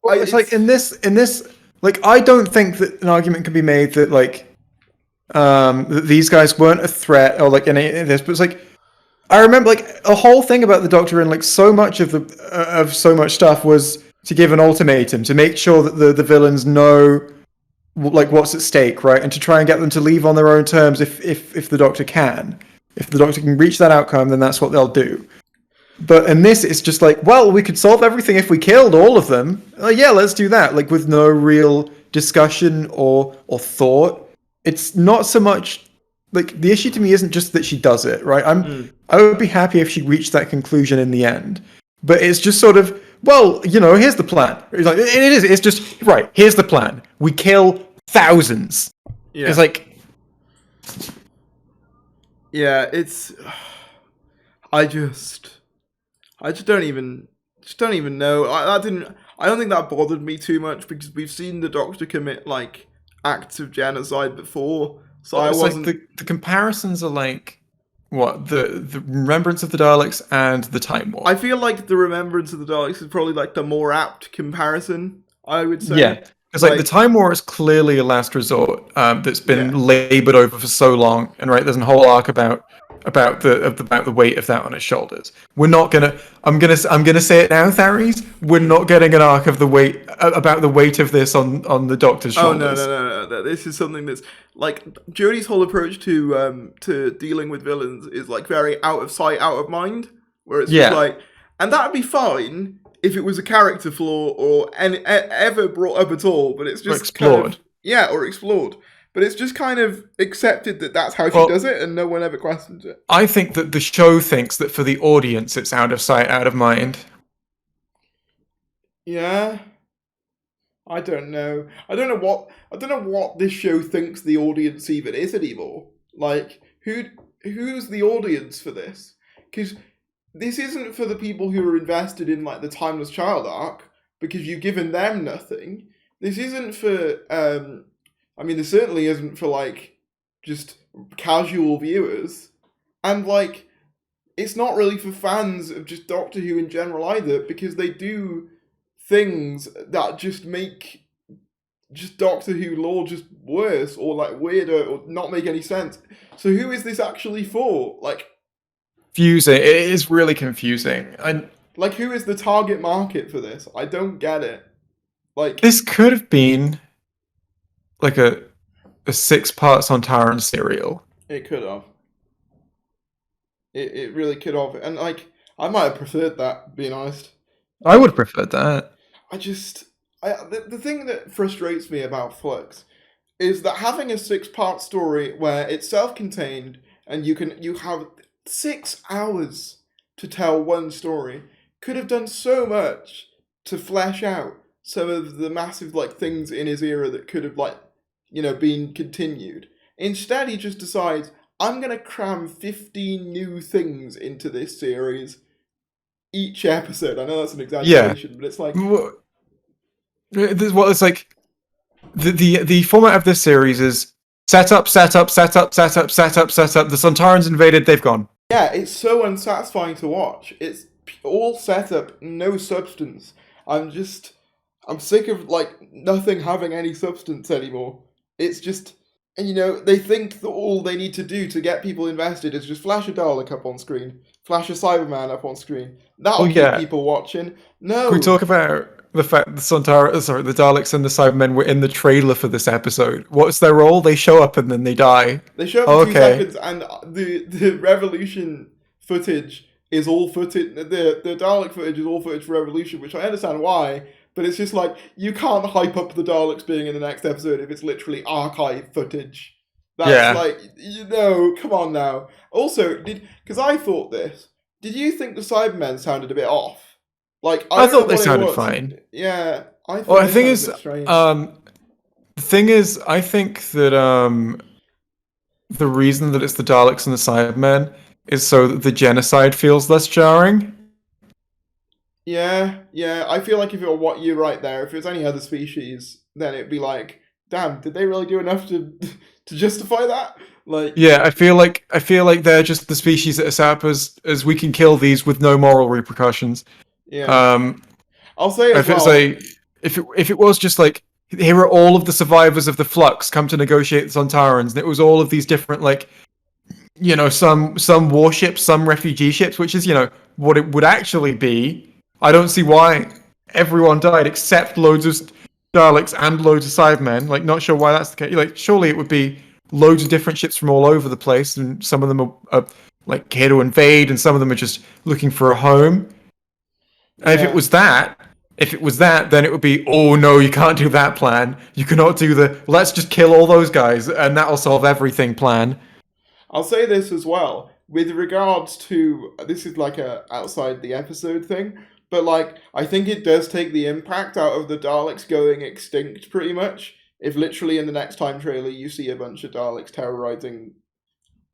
it's like in this. Like, I don't think that an argument can be made that, like, that these guys weren't a threat or, like, any of this. But it's like, I remember, like, a whole thing about the Doctor and, like, so much of so much stuff was to give an ultimatum, to make sure that the villains know, like, what's at stake, right? And to try and get them to leave on their own terms if the Doctor can. If the Doctor can reach that outcome, then that's what they'll do. But in this, it's just like, well, we could solve everything if we killed all of them. Yeah, let's do that. Like, with no real discussion or thought. It's not so much, like, the issue to me isn't just that she does it, right? I would be happy if she reached that conclusion in the end. But it's just sort of, well, here's the plan. It's like, it's just, right, here's the plan. We kill thousands. Yeah. It's like... Yeah, it's... I just don't even know. I don't think that bothered me too much because we've seen the Doctor commit like acts of genocide before. So I wasn't. Like the comparisons are like what the Remembrance of the Daleks and the Time War. I feel like the Remembrance of the Daleks is probably like the more apt comparison. I would say. Yeah, because like the Time War is clearly a last resort that's been laboured over for so long, and right, there's a whole arc about the weight of that on its shoulders. We're not gonna. I'm gonna say it now, Tharies. We're not getting an arc of the weight about the weight of this on the Doctor's shoulders. Oh no! This is something that's like Jodie's whole approach to dealing with villains is like very out of sight, out of mind. Where it's just like, and that'd be fine if it was a character flaw or ever brought up at all. But it's just explored. Or explored. But it's just kind of accepted that that's how she does it, and no one ever questions it. I think that the show thinks that for the audience, it's out of sight, out of mind. Yeah, I don't know. I don't know what this show thinks the audience even is anymore. Like, who's the audience for this? Because this isn't for the people who are invested in like the Timeless Child arc, because you've given them nothing. This isn't for. I mean, this certainly isn't for like just casual viewers, and like it's not really for fans of just Doctor Who in general either, because they do things that just make just Doctor Who lore just worse or like weirder or not make any sense. So who is this actually for? Like, confusing. It is really confusing. And like, who is the target market for this? I don't get it. Like, this could have been like a 6-part Sontaran serial. it could have. It really could have. And like, I might have preferred that, being honest. I would prefer that. The thing that frustrates me about Flux is that having a 6-part story where it's self-contained and you have 6 hours to tell one story could have done so much to flesh out some of the massive like things in his era that could have like been continued. Instead, he just decides, I'm gonna cram 15 new things into this series each episode. I know that's an exaggeration, but it's like it's like the format of this series is set up. The Sontarans invaded. They've gone. Yeah, it's so unsatisfying to watch. It's all setup, no substance. I'm sick of like nothing having any substance anymore. It's just, and they think that all they need to do to get people invested is just flash a Dalek up on screen, flash a Cyberman up on screen. That'll keep people watching. No. Can we talk about the fact that the Daleks and the Cybermen were in the trailer for this episode? What's their role? They show up and then they die. They show up for 2 seconds, and the Revolution footage is all footage. The Dalek footage is all footage for Revolution, which I understand why. But it's just like, you can't hype up the Daleks being in the next episode if it's literally archive footage. That's like, come on now. Also, because I thought this, did you think the Cybermen sounded a bit off? Like, I thought they sounded fine. Yeah, I thought well, the thing is, I think that the reason that it's the Daleks and the Cybermen is so that the genocide feels less jarring. Yeah. I feel like if it were you're right there, if it was any other species, then it'd be like, damn, did they really do enough to justify that? Like, yeah, I feel like they're just the species that are set up as we can kill these with no moral repercussions. Yeah. I'll say as well. If it was just like, here are all of the survivors of the Flux come to negotiate the Sontarans, and it was all of these different like, some warships, some refugee ships, which is what it would actually be. I don't see why everyone died except loads of Daleks and loads of Cybermen. Like, not sure why that's the case. Like, surely it would be loads of different ships from all over the place, and some of them are like here to invade, and some of them are just looking for a home. And if it was that, then it would be, oh no, you can't do that plan. You cannot do let's just kill all those guys and that'll solve everything plan. I'll say this as well, with regards to, this is like a outside the episode thing, but like, I think it does take the impact out of the Daleks going extinct pretty much. If literally in the next time trailer you see a bunch of Daleks terrorizing,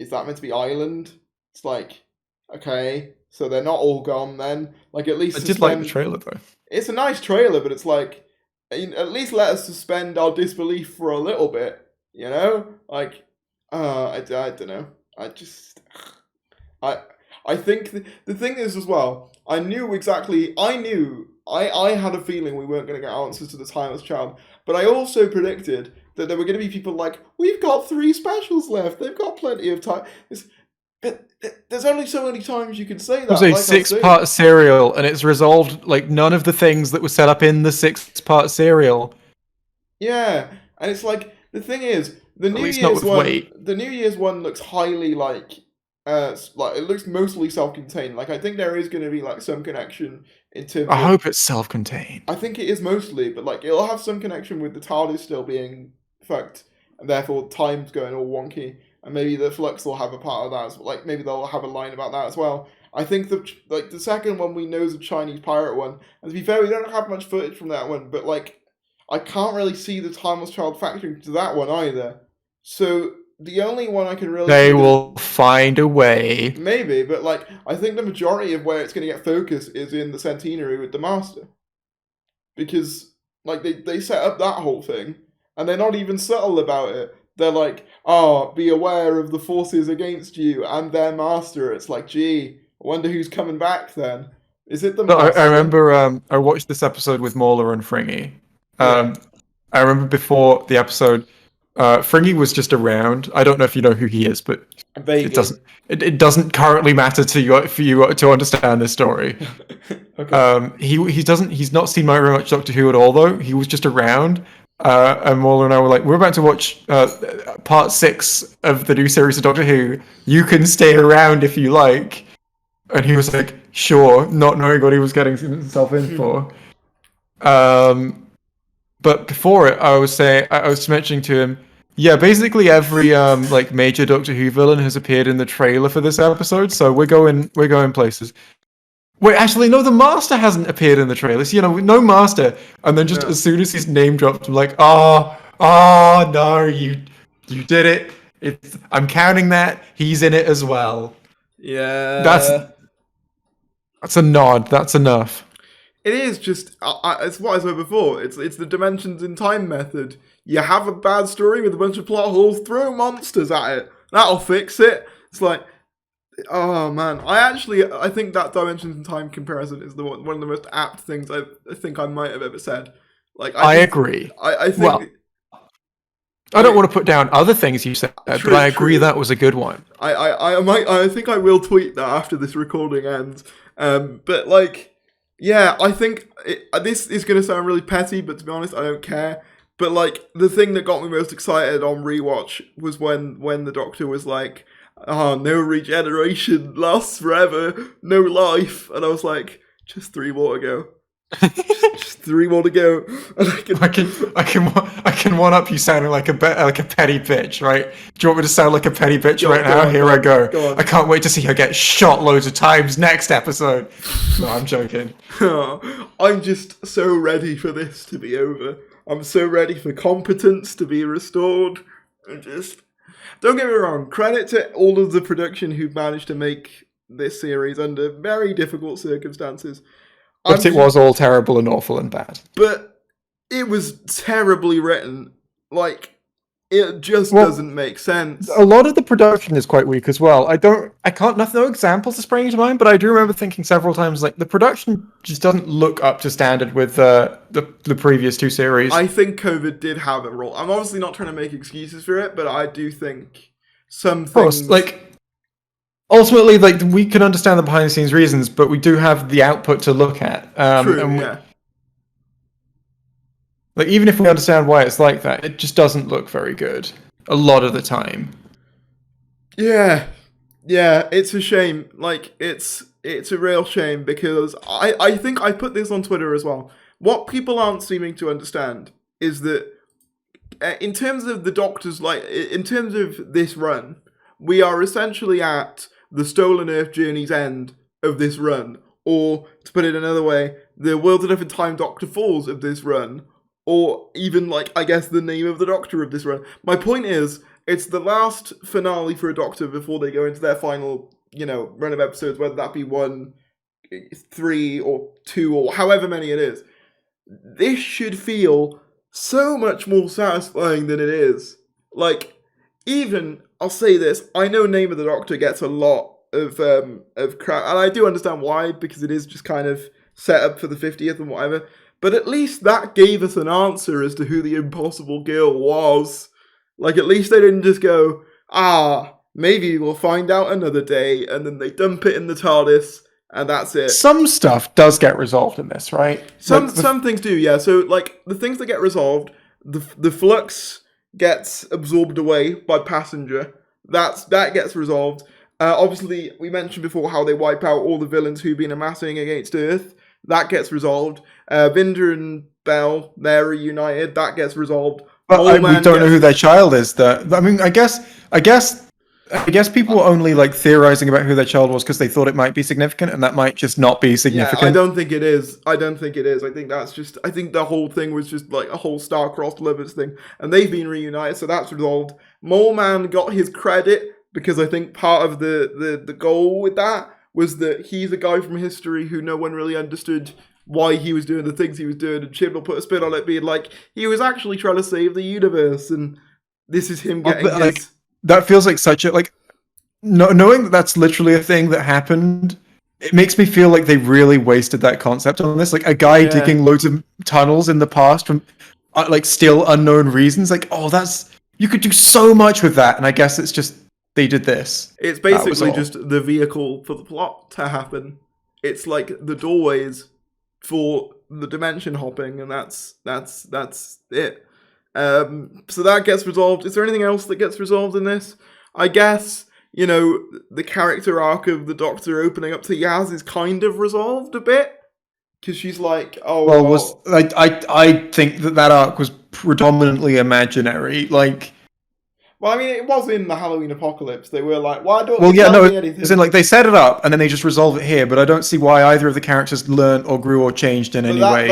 is that meant to be Ireland? It's like, okay, so they're not all gone then. Like, at least I did like the trailer though. It's a nice trailer, but it's like, at least let us suspend our disbelief for a little bit, Like, I don't know. I think the thing is as well, I had a feeling we weren't going to get answers to the Timeless Child, but I also predicted that there were going to be people like, we've got 3 specials left, they've got plenty of time. But there's only so many times you can say that. It was a 6-part serial, and it's resolved like none of the things that were set up in the 6-part serial. Yeah, and it's like, the thing is, the New Year's one looks highly like it looks mostly self-contained. Like, I think there is going to be like some connection in terms. I hope it's self-contained. I think it is mostly, but like it'll have some connection with the TARDIS still being fucked, and therefore time's going all wonky, and maybe the Flux will have a part of that as well. Like, maybe they'll have a line about that as well. I think the second one we know is a Chinese pirate one, and to be fair, we don't have much footage from that one, but like, I can't really see the Timeless Child factoring to that one either. So the only one I can really... They will find a way. Maybe, but like, I think the majority of where it's going to get focus is in the Centenary with the Master. because like they set up that whole thing, and they're not even subtle about it. They're like, "Oh, be aware of the forces against you and their master." It's like, gee, I wonder who's coming back then. Is it the No, master? I remember I watched this episode with Mauler and Fringy. Yeah. I remember before the episode, Fringy was just around. I don't know if you know who he is, but Vaguely. it doesn't currently matter to you for you to understand this story. Okay. He's not seen very much Doctor Who at all though. He was just around. And Mauler and I were like, we're about to watch part 6 of the new series of Doctor Who. You can stay around if you like. And he was like, sure, not knowing what he was getting himself in for. But before it, I was mentioning to him, yeah, basically every like major Doctor Who villain has appeared in the trailer for this episode, so we're going places. Wait, actually, no, the Master hasn't appeared in the trailer. So, no Master. And then just as soon as his name dropped, I'm like, oh no, you did it. I'm counting that. He's in it as well. Yeah. That's a nod. That's enough. It is just, it's what I said before. It's the dimensions in time method. You have a bad story with a bunch of plot holes, throw monsters at it. That'll fix it. It's like, oh man, I think that dimensions in time comparison is one of the most apt things I think I might have ever said. Like, I agree. I think. Well, I don't want to put down other things you said, but I agree that was a good one. I think I will tweet that after this recording ends. But like, yeah, I think this is going to sound really petty, but to be honest, I don't care. But like, the thing that got me most excited on rewatch was when the Doctor was like, "Oh, no regeneration lasts forever, no life," and I was like, "Just 3 more to go." Just 3 more to go. And I can one up you sounding like a petty bitch, right? Do you want me to sound like a petty bitch right now? Here I go. I can't wait to see her get shot loads of times next episode. No, I'm joking. I'm just so ready for this to be over. I'm so ready for competence to be restored. Don't get me wrong, credit to all of the production who've managed to make this series under very difficult circumstances. But it was all terrible and awful and bad. But it was terribly written. Like, it just doesn't make sense. A lot of the production is quite weak as well. No examples are springing to mind, but I do remember thinking several times, like, the production just doesn't look up to standard with the previous 2 series. I think COVID did have a role. I'm obviously not trying to make excuses for it, but I do think some things... Of course, like... Ultimately, like, we can understand the behind-the-scenes reasons, but we do have the output to look at. True, yeah. Like, even if we understand why it's like that, it just doesn't look very good a lot of the time. Yeah, it's a shame. Like, it's a real shame, because I think I put this on Twitter as well. What people aren't seeming to understand is that in terms of the Doctor's, like, in terms of this run, we are essentially at the Stolen Earth Journey's end of this run, or, to put it another way, the Worlds of Different Time Doctor Falls of this run, or even, like, I guess the name of the Doctor of this run. My point is, it's the last finale for a Doctor before they go into their final, run of episodes, whether that be 1, 3, or 2, or however many it is. This should feel so much more satisfying than it is. Like, even... I'll say this, I know Name of the Doctor gets a lot of crap, and I do understand why, because it is just kind of set up for the 50th and whatever, but at least that gave us an answer as to who the Impossible Girl was. Like, at least they didn't just go, maybe we'll find out another day, and then they dump it in the TARDIS, and that's it. Some stuff does get resolved in this, right? Some things do, yeah. So, like, the things that get resolved, the Flux gets absorbed away by Passenger. That gets resolved. Obviously, we mentioned before how they wipe out all the villains who've been amassing against Earth. That gets resolved. Vinder and Bell, they're reunited. That gets resolved. But we don't know who their child is. I mean, I guess people were only like theorizing about who their child was because they thought it might be significant, and that might just not be significant. Yeah, I don't think it is. I think the whole thing was just like a whole star-crossed lovers thing, and they've been reunited, so that's resolved. Mole Man got his credit because I think part of the goal with that was that he's a guy from history who no one really understood why he was doing the things he was doing, and Chibnall put a spin on it, being like, he was actually trying to save the universe, and this is him getting his... Like, that feels like such a, like, knowing that that's literally a thing that happened, it makes me feel like they really wasted that concept on this. Like, a guy digging loads of tunnels in the past from, like, still unknown reasons. Like, oh, that's... You could do so much with that, and I guess it's just they did this. It's basically just the vehicle for the plot to happen. It's like the doorways for the dimension hopping, and that's it. So that gets resolved. Is there anything else that gets resolved in this? I guess, you know, the character arc of the Doctor opening up to Yaz is kind of resolved a bit. Because she's like, oh, well, I think that arc was predominantly imaginary. Like, well, I mean, it was in the Halloween Apocalypse. They were like, why don't anything? As in, like, they set it up and then they just resolve it here. But I don't see why either of the characters learned or grew or changed in any way.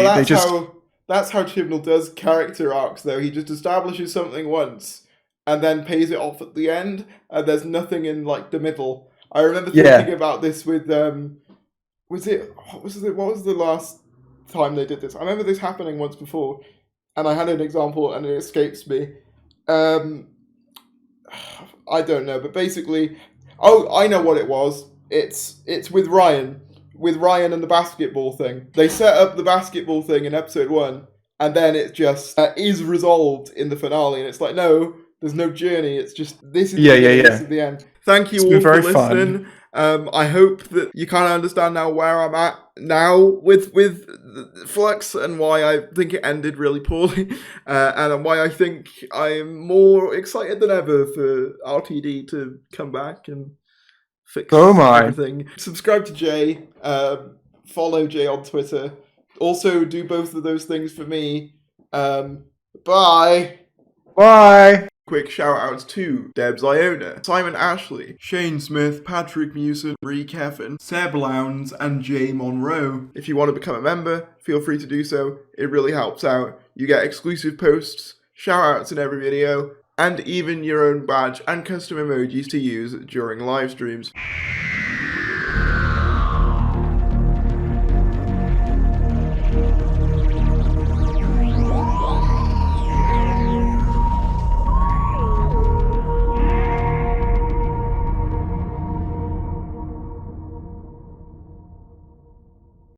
That's how Chibnall does character arcs, though. He just establishes something once and then pays it off at the end, and there's nothing in, like, the middle. I remember thinking about this with what was the last time they did this? I remember this happening once before, and I had an example, and it escapes me. I don't know, but basically, I know what it was. It's with Ryan and the basketball thing. They set up the basketball thing in episode 1, and then it just is resolved in the finale, and it's like, no, there's no journey. It's just this is this is the end. Thank you all for listening. I hope that you kind of understand now where I'm at now with Flux, and why I think it ended really poorly, and why I think I'm more excited than ever for RTD to come back and fix everything. Subscribe to Jay, follow Jay on Twitter. Also do both of those things for me. Bye. Quick shout outs to Debs Iona, Simon Ashley, Shane Smith, Patrick Mewson, Ree Kevin, Seb Lowndes, and Jay Monroe. If you want to become a member, feel free to do so. It really helps out. You get exclusive posts, shout outs in every video, and even your own badge and custom emojis to use during live streams.